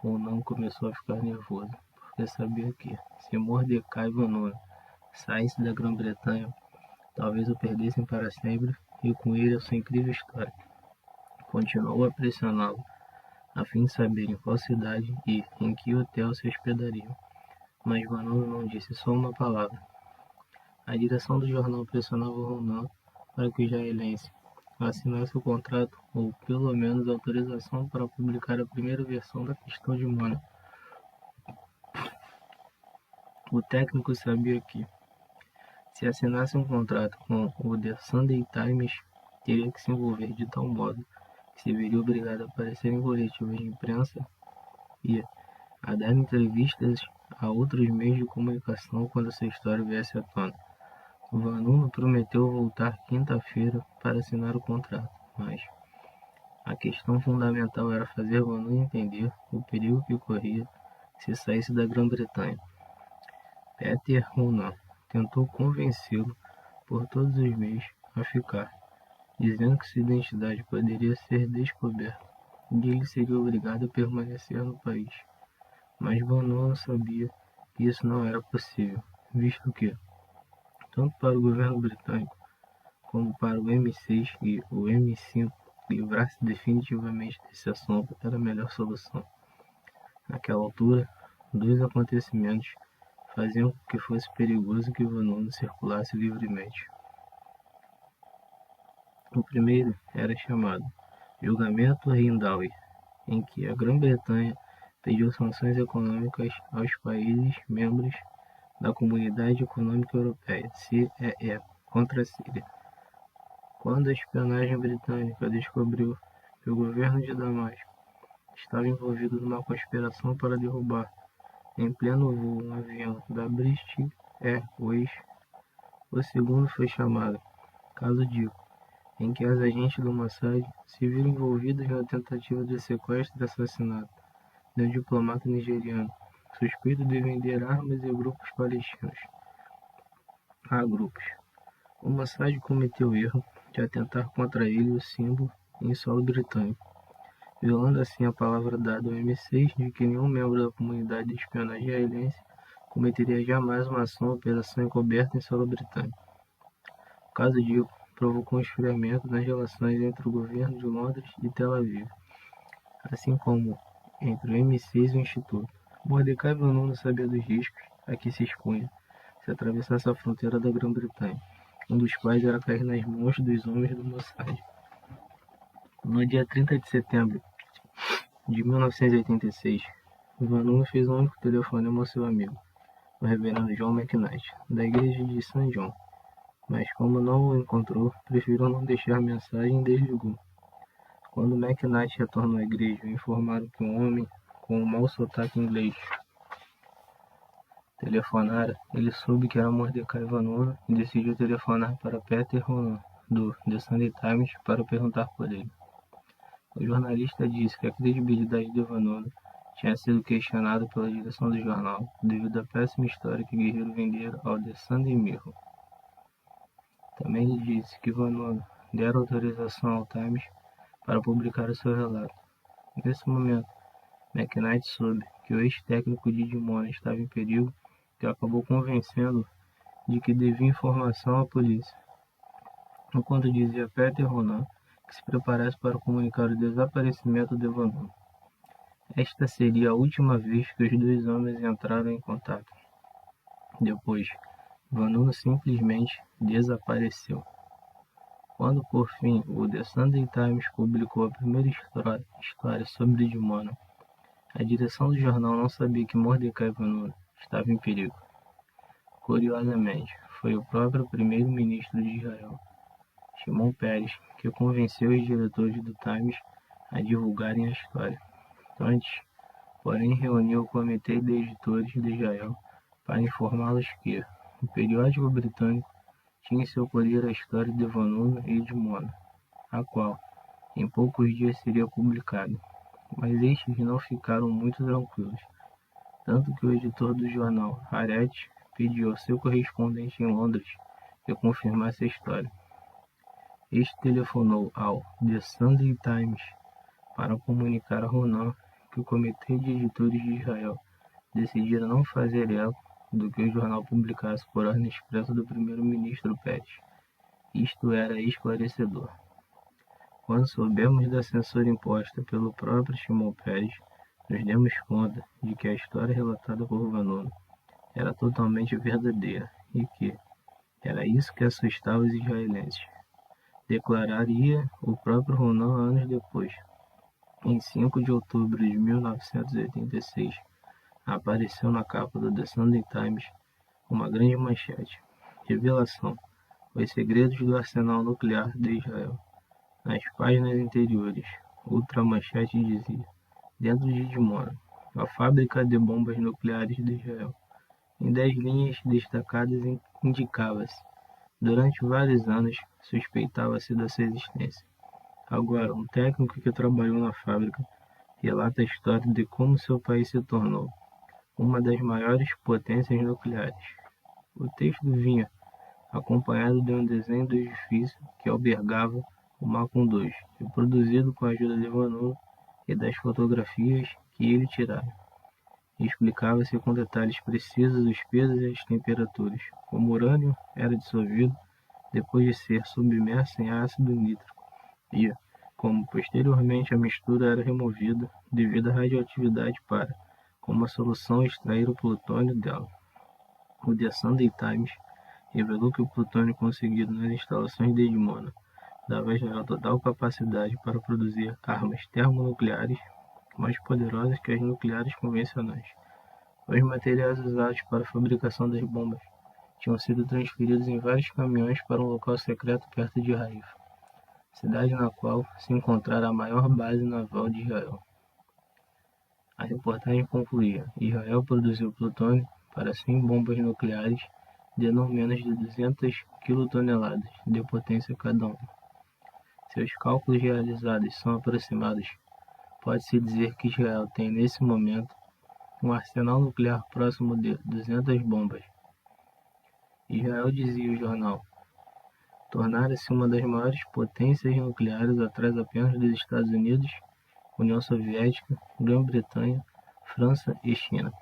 Ronan começou a ficar nervoso, porque sabia que, se Mordecai e Vanunu saísse da Grã-Bretanha, talvez o perdessem para sempre, e com ele a sua incrível história. Continuou a pressioná-lo, a fim de saber em qual cidade e em que hotel se hospedariam. Mas Vanunu não disse só uma palavra. A direção do jornal pressionava Ronan para que o israelense assinasse o contrato, ou pelo menos autorização para publicar a primeira versão da questão de Mônaco. O técnico sabia que, se assinasse um contrato com o The Sunday Times, teria que se envolver de tal modo que se veria obrigado a aparecer em coletivas de imprensa e a dar entrevistas a outros meios de comunicação quando sua história viesse à tona. Vanunu prometeu voltar quinta-feira para assinar o contrato, mas a questão fundamental era fazer Vanunu entender o perigo que corria se saísse da Grã-Bretanha. Peter Ronan tentou convencê-lo por todos os meios a ficar, dizendo que sua identidade poderia ser descoberta e ele seria obrigado a permanecer no país. Mas Vanunu sabia que isso não era possível, visto que, tanto para o governo britânico como para o M6 e o M5, livrar-se definitivamente desse assunto era a melhor solução. Naquela altura, dois acontecimentos faziam com que fosse perigoso que Vanunu circulasse livremente. O primeiro era chamado Julgamento Hindawi, em que a Grã-Bretanha pediu sanções econômicas aos países membros da Comunidade Econômica Europeia, CEE, contra a Síria. Quando a espionagem britânica descobriu que o governo de Damasco estava envolvido numa conspiração para derrubar, em pleno voo, um avião da British Airways, o segundo foi chamado Caso Dico, em que os agentes do Mossad se viram envolvidos na tentativa de sequestro e assassinato de um diplomata nigeriano, suspeito de vender armas a grupos palestinos. O Mossad cometeu o erro de atentar contra ele o símbolo em solo britânico, violando assim a palavra dada ao M6 de que nenhum membro da comunidade de espionagem israelense cometeria jamais uma ação ou operação encoberta em solo britânico. O caso Dico provocou um esfriamento nas relações entre o governo de Londres e Tel Aviv, assim como entre o M6 e o Instituto. Mordecai Vanunu sabia dos riscos a que se expunha se atravessasse a fronteira da Grã-Bretanha, um dos quais era cair nas mãos dos homens do Mossad. No dia 30 de setembro de 1986, Vanunu fez um único telefonema ao seu amigo, o reverendo John McKnight, da igreja de St. John, mas como não o encontrou, preferiu não deixar mensagem e desligou. Quando McKnight retornou à igreja, informaram que um homem com um mau sotaque inglês telefonara. Ele soube que era Mordecai Vanunu e decidiu telefonar para Peter Ronan, do The Sunday Times, para perguntar por ele. O jornalista disse que a credibilidade de Vanunu tinha sido questionada pela direção do jornal devido à péssima história que Guerreiro vendera ao The Sunday Mirror. Também lhe disse que Vanunu dera autorização ao Times para publicar o seu relato. Nesse momento, McKnight soube que o ex-técnico de Dimona estava em perigo, que acabou convencendo de que devia informação à polícia, enquanto dizia a Peter Ronan que se preparasse para comunicar o desaparecimento de Vanunu. Esta seria a última vez que os dois homens entraram em contato. Depois, Vanunu simplesmente desapareceu. Quando, por fim, o The Sunday Times publicou a primeira história sobre Dimona, a direção do jornal não sabia que Mordecai Vanunu estava em perigo. Curiosamente, foi o próprio primeiro-ministro de Israel, Shimon Peres, que convenceu os diretores do Times a divulgarem a história. Antes, porém, reuniu o comitê de editores de Israel para informá-los que o periódico britânico tinha em seu poder a história de Vanunu e de Mona, a qual, em poucos dias, seria publicada. Mas estes não ficaram muito tranquilos, tanto que o editor do jornal, Haaretz, pediu ao seu correspondente em Londres que confirmasse a história. Este telefonou ao The Sunday Times para comunicar a Ronan que o Comitê de Editores de Israel decidira não fazer eco do que o jornal publicasse por ordem expressa do primeiro-ministro Peres. Isto era esclarecedor. Quando soubemos da censura imposta pelo próprio Shimon Peres, nos demos conta de que a história relatada por Vanunu era totalmente verdadeira e que era isso que assustava os israelenses. Declararia o próprio Ronan anos depois. Em 5 de outubro de 1986, apareceu na capa do The Sunday Times uma grande manchete. Revelação: os segredos do arsenal nuclear de Israel. Nas páginas interiores, outra manchete dizia: dentro de Dimona, a fábrica de bombas nucleares de Israel. Em 10 linhas destacadas indicava-se: durante vários anos suspeitava-se da sua existência. Agora, um técnico que trabalhou na fábrica relata a história de como seu país se tornou uma das maiores potências nucleares. O texto vinha acompanhado de um desenho do edifício que albergava o Macon 2, reproduzido com a ajuda de Vanunu e das fotografias que ele tirara. Explicava-se com detalhes precisos os pesos e as temperaturas, como o urânio era dissolvido depois de ser submerso em ácido nítrico e como posteriormente a mistura era removida devido à radioatividade para, como a solução, extrair o plutônio dela. O The Sunday Times revelou que o plutônio conseguido nas instalações de Dimona dava a Israel total capacidade para produzir armas termonucleares mais poderosas que as nucleares convencionais. Os materiais usados para a fabricação das bombas tinham sido transferidos em vários caminhões para um local secreto perto de Haifa, cidade na qual se encontrara a maior base naval de Israel. A reportagem concluía: Israel produziu plutônio para 100 bombas nucleares de não menos de 200 quilotoneladas de potência cada uma. Se os cálculos realizados são aproximados, pode-se dizer que Israel tem, nesse momento, um arsenal nuclear próximo de 200 bombas. Israel, dizia o jornal, tornara-se uma das maiores potências nucleares atrás apenas dos Estados Unidos, União Soviética, Grã-Bretanha, França e China,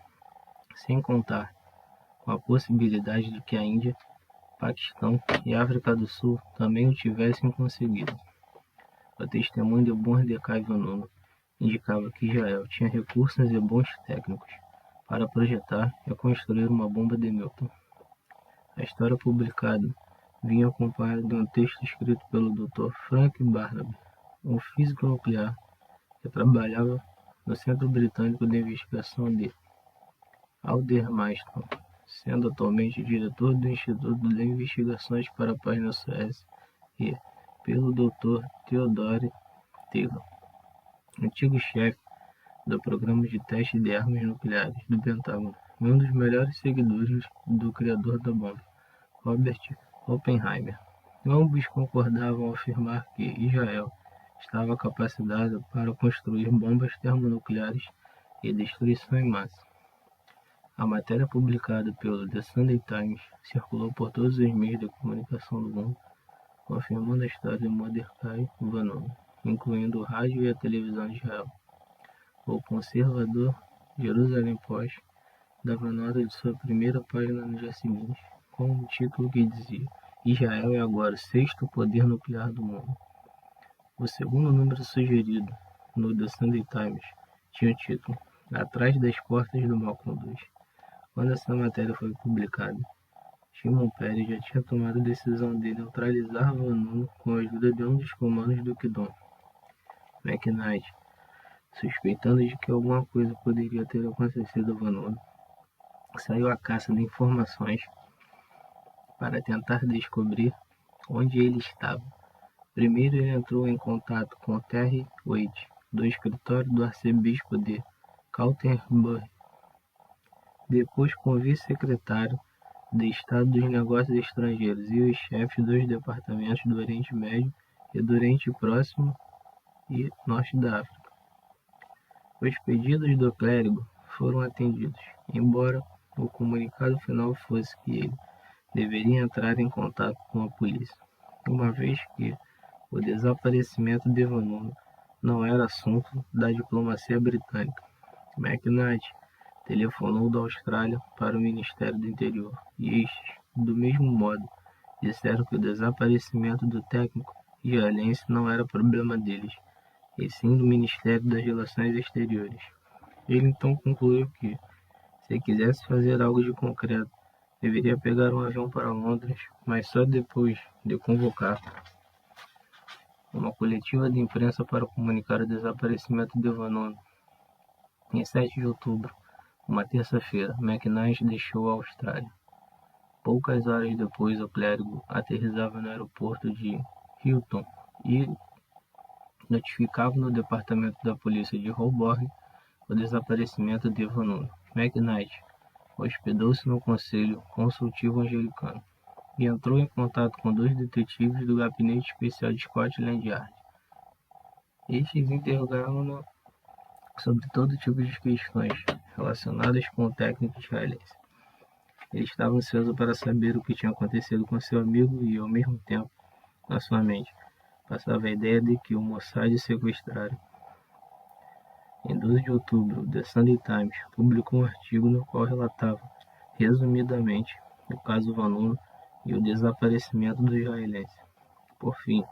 sem contar com a possibilidade de que a Índia, Paquistão e África do Sul também o tivessem conseguido. O testemunho de Mordecai Vanunu indicava que Israel tinha recursos e bons técnicos para projetar e construir uma bomba de Newton. A história publicada vinha acompanhada de um texto escrito pelo Dr. Frank Barnaby, um físico nuclear que trabalhava no Centro Britânico de Investigação de Aldermaston, sendo atualmente diretor do Instituto de Investigações para a Paz na Suécia, e pelo Dr. Theodore Taylor, antigo chefe do Programa de Teste de Armas Nucleares do Pentágono e um dos melhores seguidores do criador da bomba, Robert Oppenheimer. Ambos concordavam ao afirmar que Israel estava capacitada para construir bombas termonucleares e destruição em massa. A matéria publicada pelo The Sunday Times circulou por todos os meios de comunicação do mundo, confirmando a história de Mordecai Vanunu, incluindo o rádio e a televisão de Israel. O conservador Jerusalém Post dava nota de sua primeira página no dia seguinte, com um título que dizia: Israel é agora o sexto poder nuclear do mundo. O segundo número sugerido, no The Sunday Times, tinha o título Atrás das Portas do Malcolm II. Quando essa matéria foi publicada, Shimon Peres já tinha tomado a decisão de neutralizar Vanunu com a ajuda de um dos comandos do Kidon, McKnight, suspeitando de que alguma coisa poderia ter acontecido a Vanunu. Saiu à caça de informações para tentar descobrir onde ele estava. Primeiro ele entrou em contato com Terry Waite, do escritório do arcebispo de Canterbury, depois com o vice-secretário de Estado dos Negócios Estrangeiros e os chefes dos departamentos do Oriente Médio e do Oriente Próximo e Norte da África. Os pedidos do clérigo foram atendidos, embora o comunicado final fosse que ele deveria entrar em contato com a polícia, uma vez que o desaparecimento de Vanunu não era assunto da diplomacia britânica. McKnight telefonou da Austrália para o Ministério do Interior e estes, do mesmo modo, disseram que o desaparecimento do técnico israelense não era problema deles, e sim do Ministério das Relações Exteriores. Ele então concluiu que, se quisesse fazer algo de concreto, deveria pegar um avião para Londres, mas só depois de convocar uma coletiva de imprensa para comunicar o desaparecimento de Vanunu. Em 7 de outubro, uma terça-feira, McKnight deixou a Austrália. Poucas horas depois, o clérigo aterrissava no aeroporto de Hilton e notificava no departamento da polícia de Holborn o desaparecimento de Vanunu. McKnight hospedou-se no Conselho Consultivo Anglicano e entrou em contato com 2 detetives do Gabinete Especial de Scotland Yard. Estes interrogaram-no sobre todo tipo de questões relacionadas com o técnico israelense. Ele estava ansioso para saber o que tinha acontecido com seu amigo e, ao mesmo tempo, na sua mente, passava a ideia de que o Mossad o sequestrara. Em 12 de outubro, o The Sunday Times publicou um artigo no qual relatava, resumidamente, o caso Vanunu e o desaparecimento do israelense. Por fim,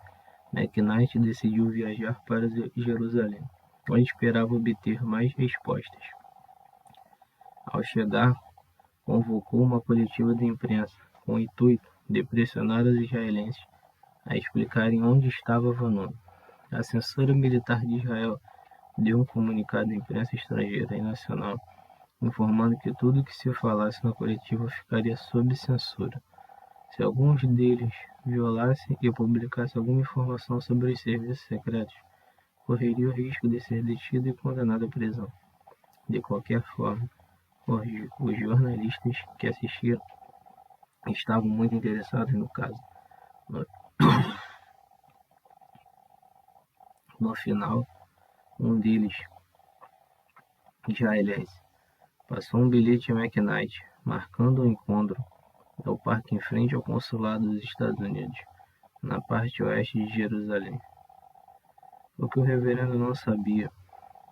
McKnight decidiu viajar para Jerusalém, onde esperava obter mais respostas. Ao chegar, convocou uma coletiva de imprensa com o intuito de pressionar os israelenses a explicarem onde estava Vanunu. A censura militar de Israel deu um comunicado à imprensa estrangeira e nacional, informando que tudo que se falasse na coletiva ficaria sob censura. Se alguns deles violassem e publicassem alguma informação sobre os serviços secretos, correria o risco de ser detido e condenado à prisão. De qualquer forma, os jornalistas que assistiram estavam muito interessados no caso. No final, um deles, israelense, passou um bilhete a McKnight, marcando o encontro ao parque em frente ao consulado dos Estados Unidos, na parte oeste de Jerusalém. O que o reverendo não sabia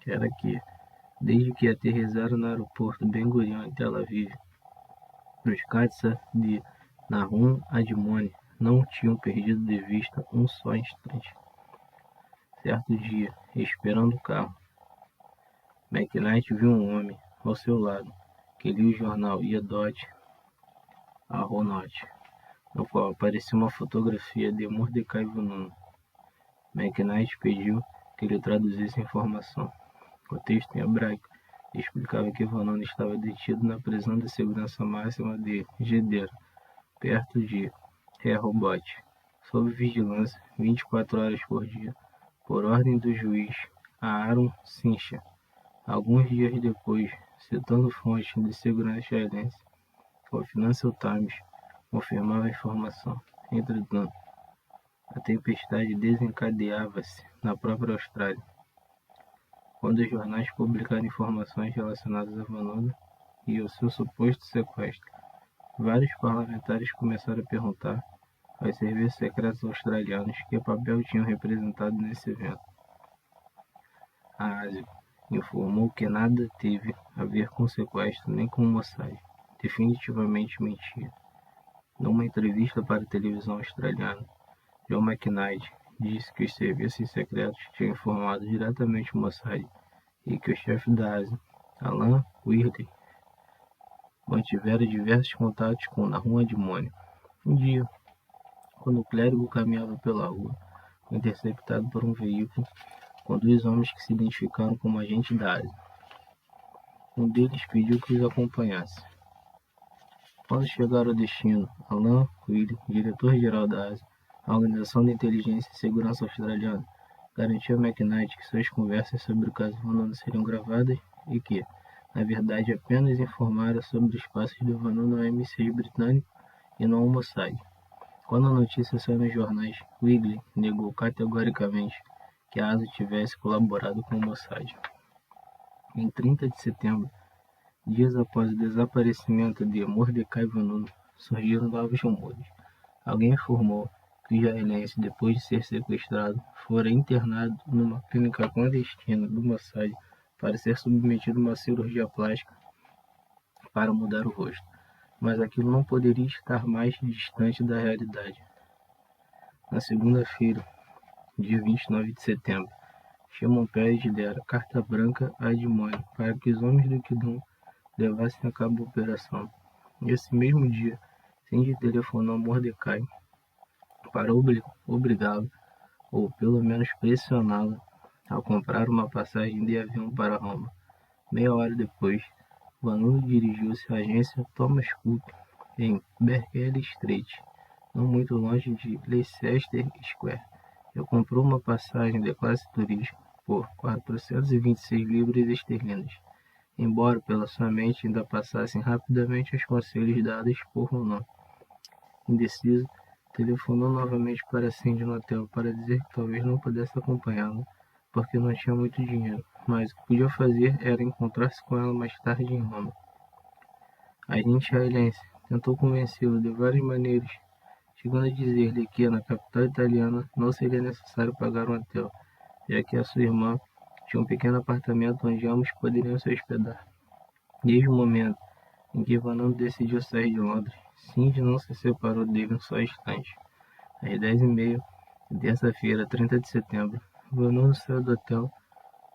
era que, desde que aterrissaram no aeroporto Ben Gurion em Tel Aviv, os Katsa de Nahum Admoni não tinham perdido de vista um só instante. Certo dia, esperando o carro, McKnight viu um homem ao seu lado, que lia o jornal Yedot Ahronot, no qual aparecia uma fotografia de Mordecai Vanunu. McKnight pediu que ele traduzisse a informação. O texto em hebraico explicava que Vanunu estava detido na prisão de segurança máxima de Gedera, perto de Rehoboth, sob vigilância 24 horas por dia, por ordem do juiz Aaron Sincha. Alguns dias depois, citando fontes de segurança israelense, o Financial Times confirmava a informação. Entretanto, a tempestade desencadeava-se na própria Austrália. Quando os jornais publicaram informações relacionadas a Vanunu e ao seu suposto sequestro, vários parlamentares começaram a perguntar aos serviços secretos australianos que papel tinham representado nesse evento. A Ásia informou que nada teve a ver com o sequestro nem com o Mossad. Definitivamente mentia. Numa entrevista para a televisão australiana, John McKnight disse que os serviços secretos tinham informado diretamente o Mossad e que o chefe da ASI, Alan Weirley, mantivera diversos contatos com Nahum Admoni. Um dia, quando o clérigo caminhava pela rua, foi interceptado por um veículo com dois homens que se identificaram como agentes da ASI. Um deles pediu que os acompanhasse. Quando chegaram ao destino, Alan Weirley, diretor-geral da ASI, a Organização de Inteligência e Segurança Australiana, garantiu a McKnight que suas conversas sobre o caso Vanunu seriam gravadas e que, na verdade, apenas informara sobre os passos do Vanunu ao MI6 britânico e não ao Mossad. Quando a notícia saiu nos jornais, Weirley negou categoricamente que a ASI tivesse colaborado com o Mossad. Em 30 de setembro, dias após o desaparecimento de Mordecai Vanunu, surgiram novos rumores. Alguém informou que o israelense, depois de ser sequestrado, fora internado numa clínica clandestina do Mossad para ser submetido a uma cirurgia plástica para mudar o rosto. Mas aquilo não poderia estar mais distante da realidade. Na segunda-feira, dia 29 de setembro, Shimon Peres dera carta branca a Admoni para que os homens do Kidon levassem a cabo a operação. Nesse mesmo dia, Cindy telefonou a Mordecai para obrigá-lo, ou pelo menos pressioná-lo, a comprar uma passagem de avião para Roma. Meia hora depois, Vanunu dirigiu-se à agência Thomas Cook, em Berkeley Street, não muito longe de Leicester Square, e comprou uma passagem de classe turística por 426 libras esterlinas, embora pela sua mente ainda passassem rapidamente os conselhos dados por Ronan. Indeciso, telefonou novamente para Cindy no hotel para dizer que talvez não pudesse acompanhá-la, porque não tinha muito dinheiro, mas o que podia fazer era encontrar-se com ela mais tarde em Roma. A agente israelense tentou convencê-lo de várias maneiras, chegando a dizer-lhe que na capital italiana não seria necessário pagar um hotel, já que a sua irmã tinha um pequeno apartamento onde ambos poderiam se hospedar. Desde o momento em que Vanunu decidiu sair de Londres, Cindy não se separou dele um só instante. Às 10h30, terça-feira, 30 de setembro, Vanunu saiu do hotel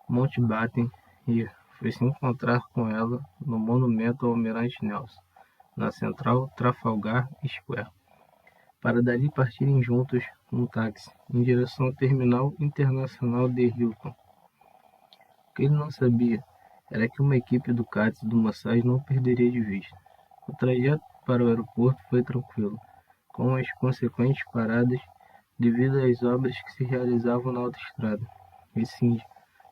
Mountbatten e foi se encontrar com ela no monumento ao Almirante Nelson, na central Trafalgar Square, para dali partirem juntos num táxi em direção ao terminal internacional de Hilton. O que ele não sabia era que uma equipe do CATS do Mossad não perderia de vista. O trajeto para o aeroporto foi tranquilo, com as consequentes paradas devido às obras que se realizavam na autoestrada. E Cindy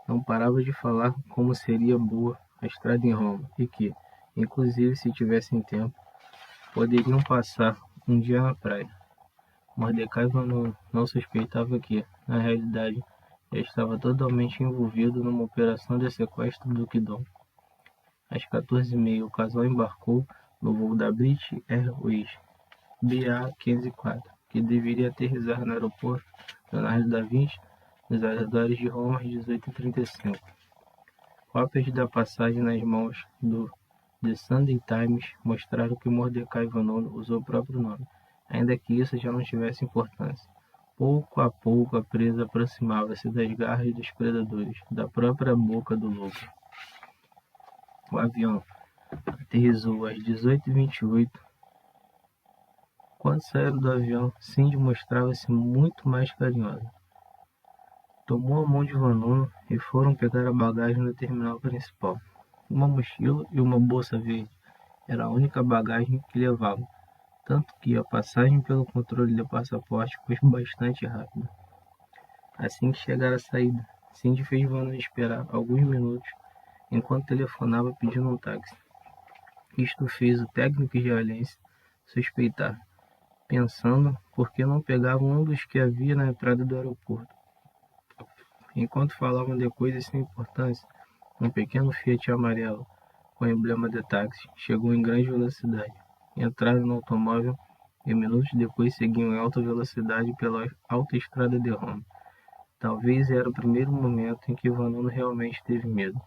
não parava de falar como seria boa a estrada em Roma e que, inclusive se tivessem tempo, poderiam passar um dia na praia. Mordecai Vanunu não suspeitava que, na realidade, já estava totalmente envolvido numa operação de sequestro do Kidon. Às 14h30, o casal embarcou no voo da British Airways BA-504, que deveria aterrissar no aeroporto Leonardo da Vinci, nos arredores de Roma às 18h35. Cópias da passagem nas mãos do The Sunday Times mostraram que Mordecai Vanunu usou o próprio nome, ainda que isso já não tivesse importância. Pouco a pouco a presa aproximava-se das garras dos predadores, da própria boca do lobo. O avião aterrissou às 18h28. Quando saíram do avião, Cindy mostrava-se muito mais carinhosa. Tomou a mão de Vanunu e foram pegar a bagagem no terminal principal. Uma mochila e uma bolsa verde era a única bagagem que levavam, tanto que a passagem pelo controle de passaporte foi bastante rápida. Assim que chegaram à saída, Cindy fez Vanunu esperar alguns minutos enquanto telefonava pedindo um táxi. Isto fez o técnico israelense suspeitar, pensando por que não pegavam um dos que havia na entrada do aeroporto. Enquanto falavam de coisas sem importância, um pequeno Fiat amarelo, com emblema de táxi, chegou em grande velocidade. Entraram no automóvel e minutos depois seguiam em alta velocidade pela autoestrada de Roma. Talvez era o primeiro momento em que Vanunu realmente teve medo.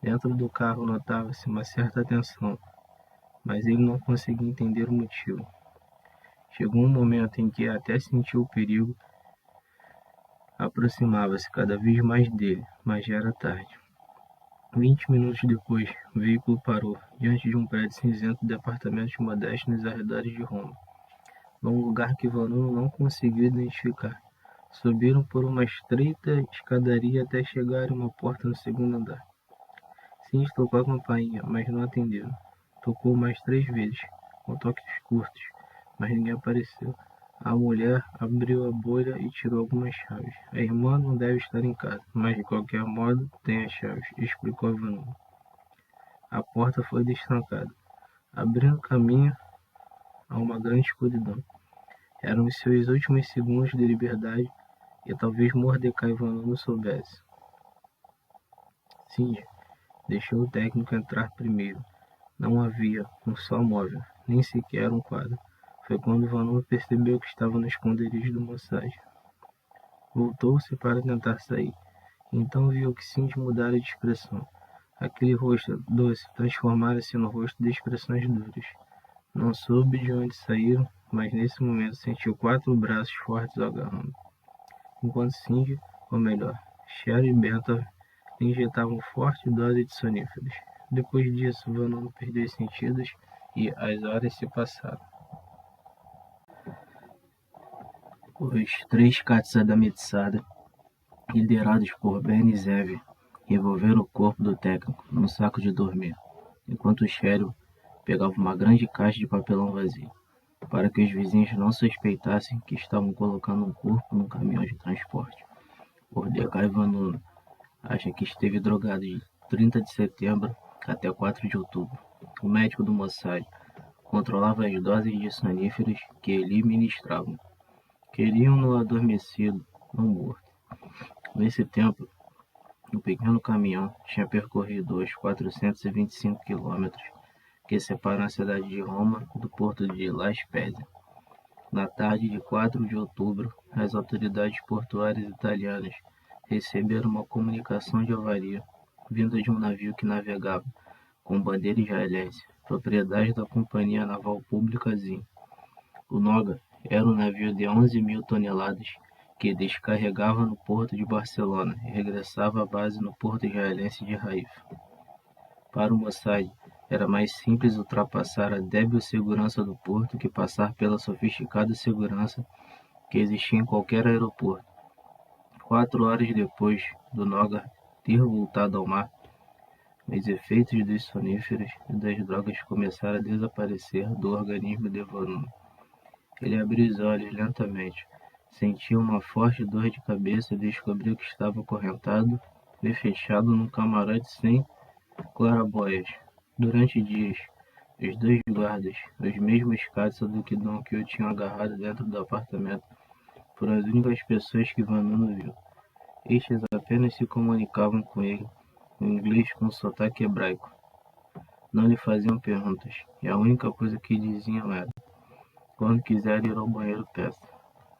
Dentro do carro notava-se uma certa tensão, mas ele não conseguia entender o motivo. Chegou um momento em que até sentiu o perigo aproximava-se cada vez mais dele, mas já era tarde. 20 minutos depois, o veículo parou diante de um prédio cinzento de departamentos modestos nos arredores de Roma, num lugar que Vanunu não conseguiu identificar. Subiram por uma estreita escadaria até chegar a uma porta no segundo andar. Cindy tocou a campainha, mas não atendeu. Tocou mais 3 vezes, com toques curtos, mas ninguém apareceu. A mulher abriu a bolha e tirou algumas chaves. A irmã não deve estar em casa, mas de qualquer modo tem as chaves, explicou Vanunu. A porta foi destrancada, abrindo caminho a uma grande escuridão. Eram os seus últimos segundos de liberdade e talvez Mordecai Vanunu soubesse. Cindy deixou o técnico entrar primeiro. Não havia um só móvel, nem sequer um quadro. Foi quando Vanunu percebeu que estava no esconderijo do Mossad. Voltou-se para tentar sair. Então viu que Cindy mudara de expressão. Aquele rosto doce transformara-se no rosto de expressões duras. Não soube de onde saíram, mas nesse momento sentiu 4 braços fortes o agarrando. Enquanto Cindy, ou melhor, Cheryl e Bentham lhe injetavam forte dose de soníferos. Depois disso, Vanunu perdeu os sentidos e as horas se passaram. Os 3 Katsa da Metsada, liderados por Ben e Zev, revolveram o corpo do técnico num saco de dormir, enquanto Cheryl pegava uma grande caixa de papelão vazio, para que os vizinhos não suspeitassem que estavam colocando um corpo num caminhão de transporte. Mordecai Vanunu acha que esteve drogado de 30 de setembro até 4 de outubro. O médico do Mossad controlava as doses de soníferos que lhe ministravam. Queriam-no adormecido, não morto. Nesse tempo, o pequeno caminhão tinha percorrido os 425 quilômetros que separam a cidade de Roma do porto de La Spezia. Na tarde de 4 de outubro, as autoridades portuárias italianas receberam uma comunicação de avaria vinda de um navio que navegava com bandeira israelense, propriedade da Companhia Naval Pública ZIM. O Noga era um navio de 11.000 toneladas que descarregava no porto de Barcelona e regressava à base no porto israelense de Haifa. Para o Mossad, era mais simples ultrapassar a débil segurança do porto que passar pela sofisticada segurança que existia em qualquer aeroporto. 4 horas depois do Noga ter voltado ao mar, os efeitos dos soníferos e das drogas começaram a desaparecer do organismo de Vanunu. Ele abriu os olhos lentamente, sentiu uma forte dor de cabeça e descobriu que estava acorrentado e fechado num camarote sem claraboias. Durante dias, os 2 guardas, os mesmos caças do que Don Quixote tinham agarrado dentro do apartamento, foram as únicas pessoas que Vanunu viu. Estes apenas se comunicavam com ele em inglês com sotaque hebraico. Não lhe faziam perguntas, e a única coisa que diziam era: quando quiser ir ao banheiro, peça.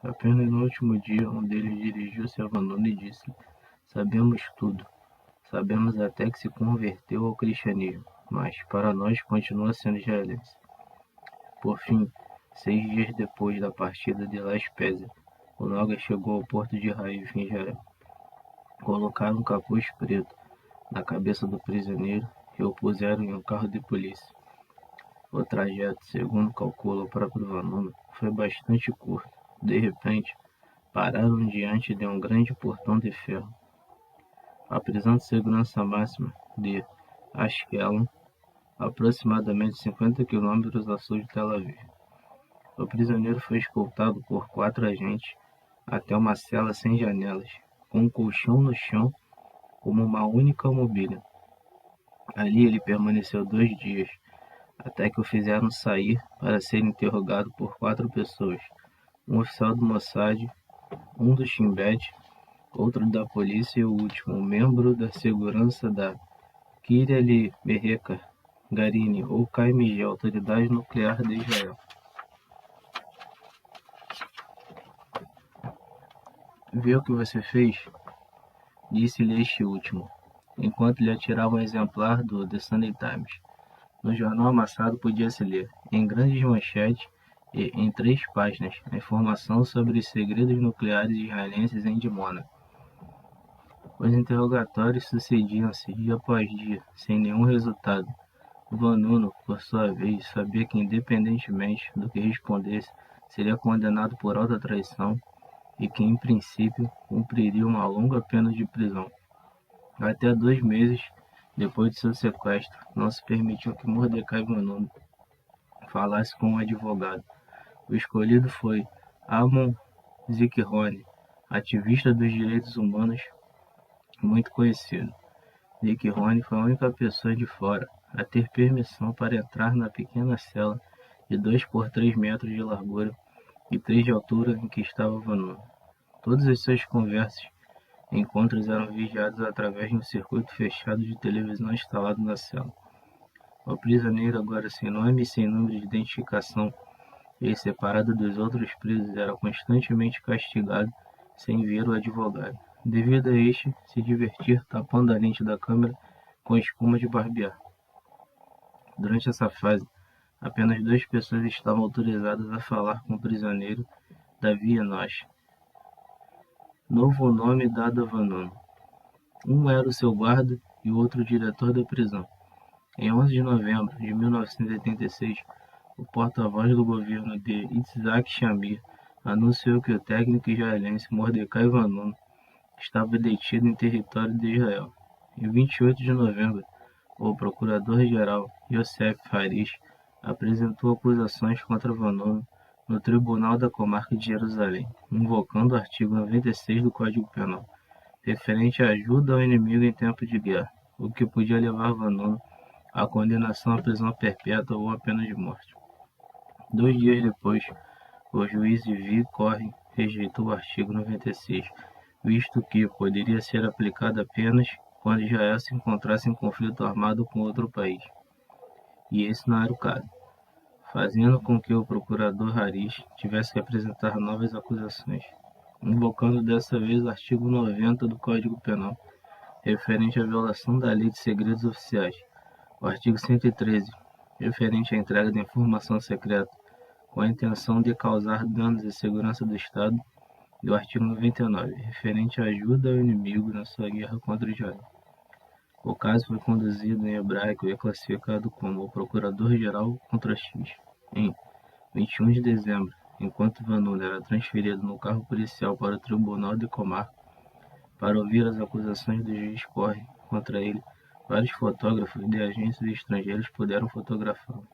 Apenas no último dia, um deles dirigiu-se a Vanunu e disse: sabemos tudo. Sabemos até que se converteu ao cristianismo, mas para nós continua sendo israelense. Por fim, 6 dias depois da partida de La Spezia, o Noga chegou ao porto de Haifa, em Israel. Colocaram um capuz preto na cabeça do prisioneiro e o puseram em um carro de polícia. O trajeto, segundo calcula o próprio Vanunu, foi bastante curto. De repente, pararam diante de um grande portão de ferro. A prisão de segurança máxima de Ashkelon, aproximadamente 50 quilômetros a sul de Tel Aviv. O prisioneiro foi escoltado por 4 agentes até uma cela sem janelas, com um colchão no chão como uma única mobília. Ali ele permaneceu 2 dias, até que o fizeram sair para ser interrogado por 4 pessoas, um oficial do Mossad, um do Shin Bet, outro da polícia e o último, um membro da segurança da Kiryat Berreka Garini, ou KMG, Autoridade Nuclear de Israel. Vê o que você fez? Disse-lhe este último, enquanto lhe atirava um exemplar do The Sunday Times. No jornal amassado podia-se ler, em grandes manchetes e em 3 páginas, a informação sobre os segredos nucleares israelenses em Dimona. Os interrogatórios sucediam-se dia após dia, sem nenhum resultado. Van Nuno, por sua vez, sabia que, independentemente do que respondesse, seria condenado por alta traição e que, em princípio, cumpriria uma longa pena de prisão. Até 2 meses depois de seu sequestro, não se permitiu que Mordecai Van Nuno falasse com um advogado. O escolhido foi Amon Zicrone, ativista dos direitos humanos muito conhecido. Zicrone foi a única pessoa de fora a ter permissão para entrar na pequena cela de 2 por 3 metros de largura e 3 de altura em que estava Van Nuno. Todas as suas conversas e encontros eram vigiados através de um circuito fechado de televisão instalado na cela. O prisioneiro, agora sem nome e sem número de identificação, e separado dos outros presos, era constantemente castigado sem ver o advogado, devido a este se divertir tapando a lente da câmera com espuma de barbear. Durante essa fase, apenas 2 pessoas estavam autorizadas a falar com o prisioneiro Davi Enoch, novo nome dado a Van Nuno. Um era o seu guarda e o outro o diretor da prisão. Em 11 de novembro de 1986, o porta-voz do governo de Itzhak Shamir anunciou que o técnico israelense Mordecai Van Nuno estava detido em território de Israel. Em 28 de novembro, o procurador-geral Yosef Harish apresentou acusações contra Van Nuno no Tribunal da Comarca de Jerusalém, invocando o artigo 96 do Código Penal, referente à ajuda ao inimigo em tempo de guerra, o que podia levar Van Nuno à condenação à prisão perpétua ou à pena de morte. 2 dias depois, o juiz Ivi Corre rejeitou o artigo 96, visto que poderia ser aplicado apenas quando Israel se encontrasse em conflito armado com outro país, e esse não era o caso, fazendo com que o procurador Harish tivesse que apresentar novas acusações, invocando dessa vez o artigo 90 do Código Penal, referente à violação da Lei de Segredos Oficiais, o artigo 113, referente à entrega de informação secreta, com a intenção de causar danos à segurança do Estado, e o artigo 99, referente à ajuda ao inimigo na sua guerra contra Israel. O caso foi conduzido em hebraico e é classificado como o Procurador-Geral contra X. Em 21 de dezembro, enquanto Van Nuno era transferido no carro policial para o Tribunal de Comarca para ouvir as acusações do juiz Corre contra ele, vários fotógrafos de agências estrangeiras puderam fotografá-lo.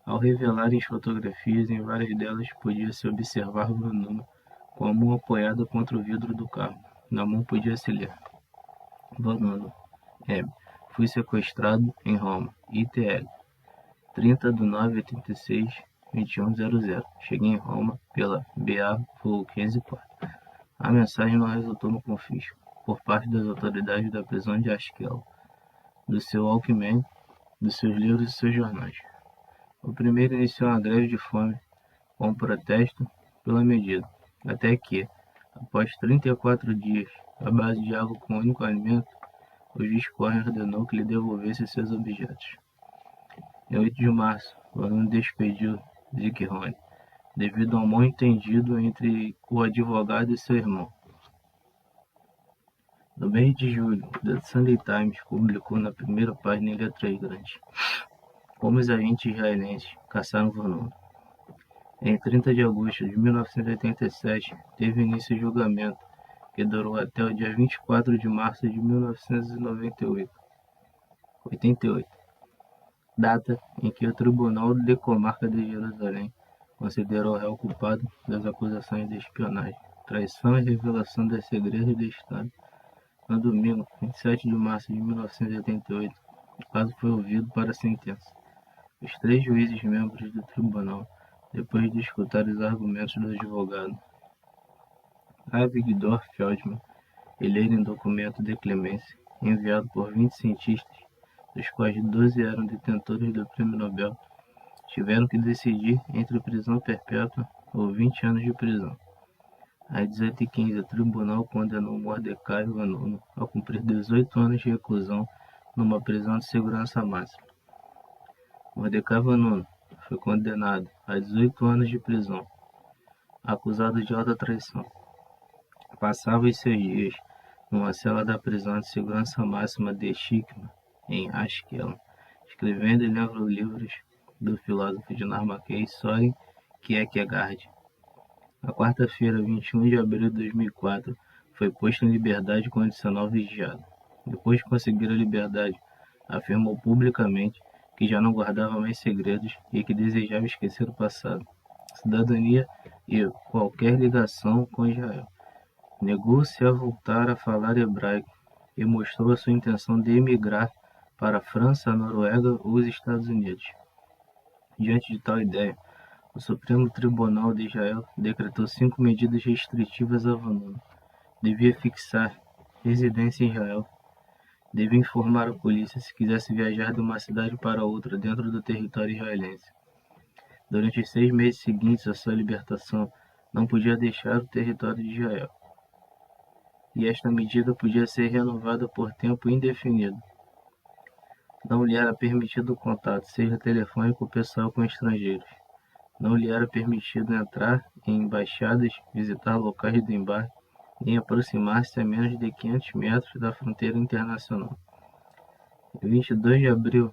Ao revelarem as fotografias, em várias delas podia-se observar Van Nuno com a mão apoiada contra o vidro do carro. Na mão podia-se ler: Van Nuno, M. Fui sequestrado em Roma, ITL, 30 de 986, 2100. Cheguei em Roma pela BA Voo 154. A mensagem não resultou no confisco, por parte das autoridades da prisão de Ashkelon, do seu Walkman, dos seus livros e seus jornais. O primeiro iniciou uma greve de fome, com protesto pela medida, até que, após 34 dias, à base de água com um único alimento, o juiz Corre ordenou que lhe devolvesse seus objetos. Em 8 de março, Van Nuno despediu Zicrone, devido a um mal-entendido entre o advogado e seu irmão. No mês de julho, The Sunday Times publicou na primeira página em letras grandes: como os agentes israelenses caçaram Van Nuno. Em 30 de agosto de 1987, teve início o julgamento, que durou até o dia 24 de março de 1988, data em que o Tribunal de Comarca de Jerusalém considerou o réu culpado das acusações de espionagem, traição e revelação dos segredos do Estado. No domingo, 27 de março de 1988, o caso foi ouvido para a sentença. Os 3 juízes membros do tribunal, depois de escutar os argumentos do advogado Avigdor Feldman e lerem documento de clemência enviado por 20 cientistas, dos quais 12 eram detentores do Prêmio Nobel, tiveram que decidir entre prisão perpétua ou 20 anos de prisão. Às 18h15, o tribunal condenou Mordecai Vanunu a cumprir 18 anos de reclusão numa prisão de segurança máxima. Mordecai Vanunu foi condenado a 18 anos de prisão, acusado de alta traição. Passava os seus dias numa cela da prisão de segurança máxima de Shikma, em Ashkelon, escrevendo e lendo livros do filósofo dinamarquês Søren Kierkegaard. Na quarta-feira, 21 de abril de 2004, foi posto em liberdade condicional vigiado. Depois de conseguir a liberdade, afirmou publicamente que já não guardava mais segredos e que desejava esquecer o passado, cidadania e qualquer ligação com Israel. Negou-se a voltar a falar hebraico e mostrou a sua intenção de emigrar para a França, a Noruega ou os Estados Unidos. Diante de tal ideia, o Supremo Tribunal de Israel decretou 5 medidas restritivas a Vanunu. Devia fixar residência em Israel, devia informar a polícia se quisesse viajar de uma cidade para outra dentro do território israelense. Durante os 6 meses seguintes à sua libertação, não podia deixar o território de Israel. E esta medida podia ser renovada por tempo indefinido. Não lhe era permitido o contato, seja telefônico ou pessoal, com estrangeiros. Não lhe era permitido entrar em embaixadas, visitar locais de embarque, nem aproximar-se a menos de 500 metros da fronteira internacional. Em 22 de abril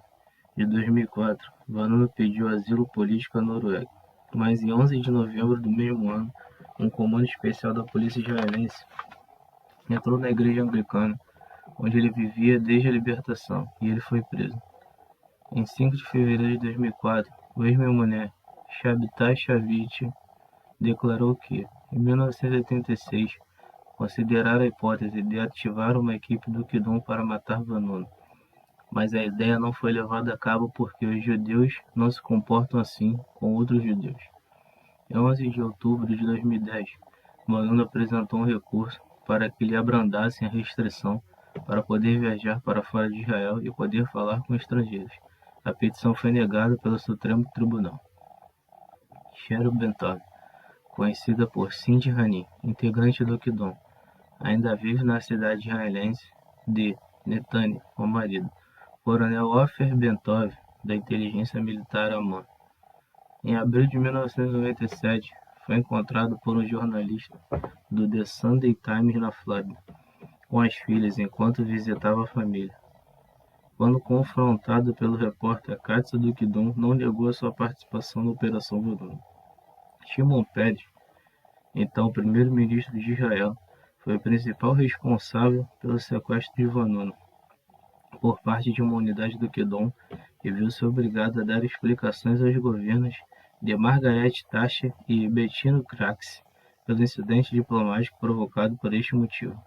de 2004, Vanunu pediu asilo político à Noruega, mas em 11 de novembro do mesmo ano, um comando especial da polícia israelense entrou na igreja anglicana, onde ele vivia desde a libertação, e ele foi preso. Em 5 de fevereiro de 2004, o ex-mulher Shabtai Shavit declarou que, em 1986, considerara a hipótese de ativar uma equipe do Kidon para matar Vanunu, mas a ideia não foi levada a cabo porque os judeus não se comportam assim com outros judeus. Em 11 de outubro de 2010, Vanunu apresentou um recurso para que lhe abrandassem a restrição para poder viajar para fora de Israel e poder falar com estrangeiros. A petição foi negada pelo Supremo Tribunal. Cheryl Bentov, conhecida por Cindy Hani, integrante do Kidon, ainda vive na cidade israelense de Netanya com o marido, Coronel Ofer Bentov, da inteligência militar Amon. Em abril de 1997, foi encontrado por um jornalista do The Sunday Times na Flórida, com as filhas enquanto visitava a família. Quando confrontado pelo repórter, Katsa do Kidon não negou a sua participação na Operação Vanunu. Shimon Peres, então primeiro-ministro de Israel, foi o principal responsável pelo sequestro de Vanunu por parte de uma unidade do Kidon e viu-se obrigado a dar explicações aos governos de Margaret Thatcher e Bettino Craxi pelo incidente diplomático provocado por este motivo.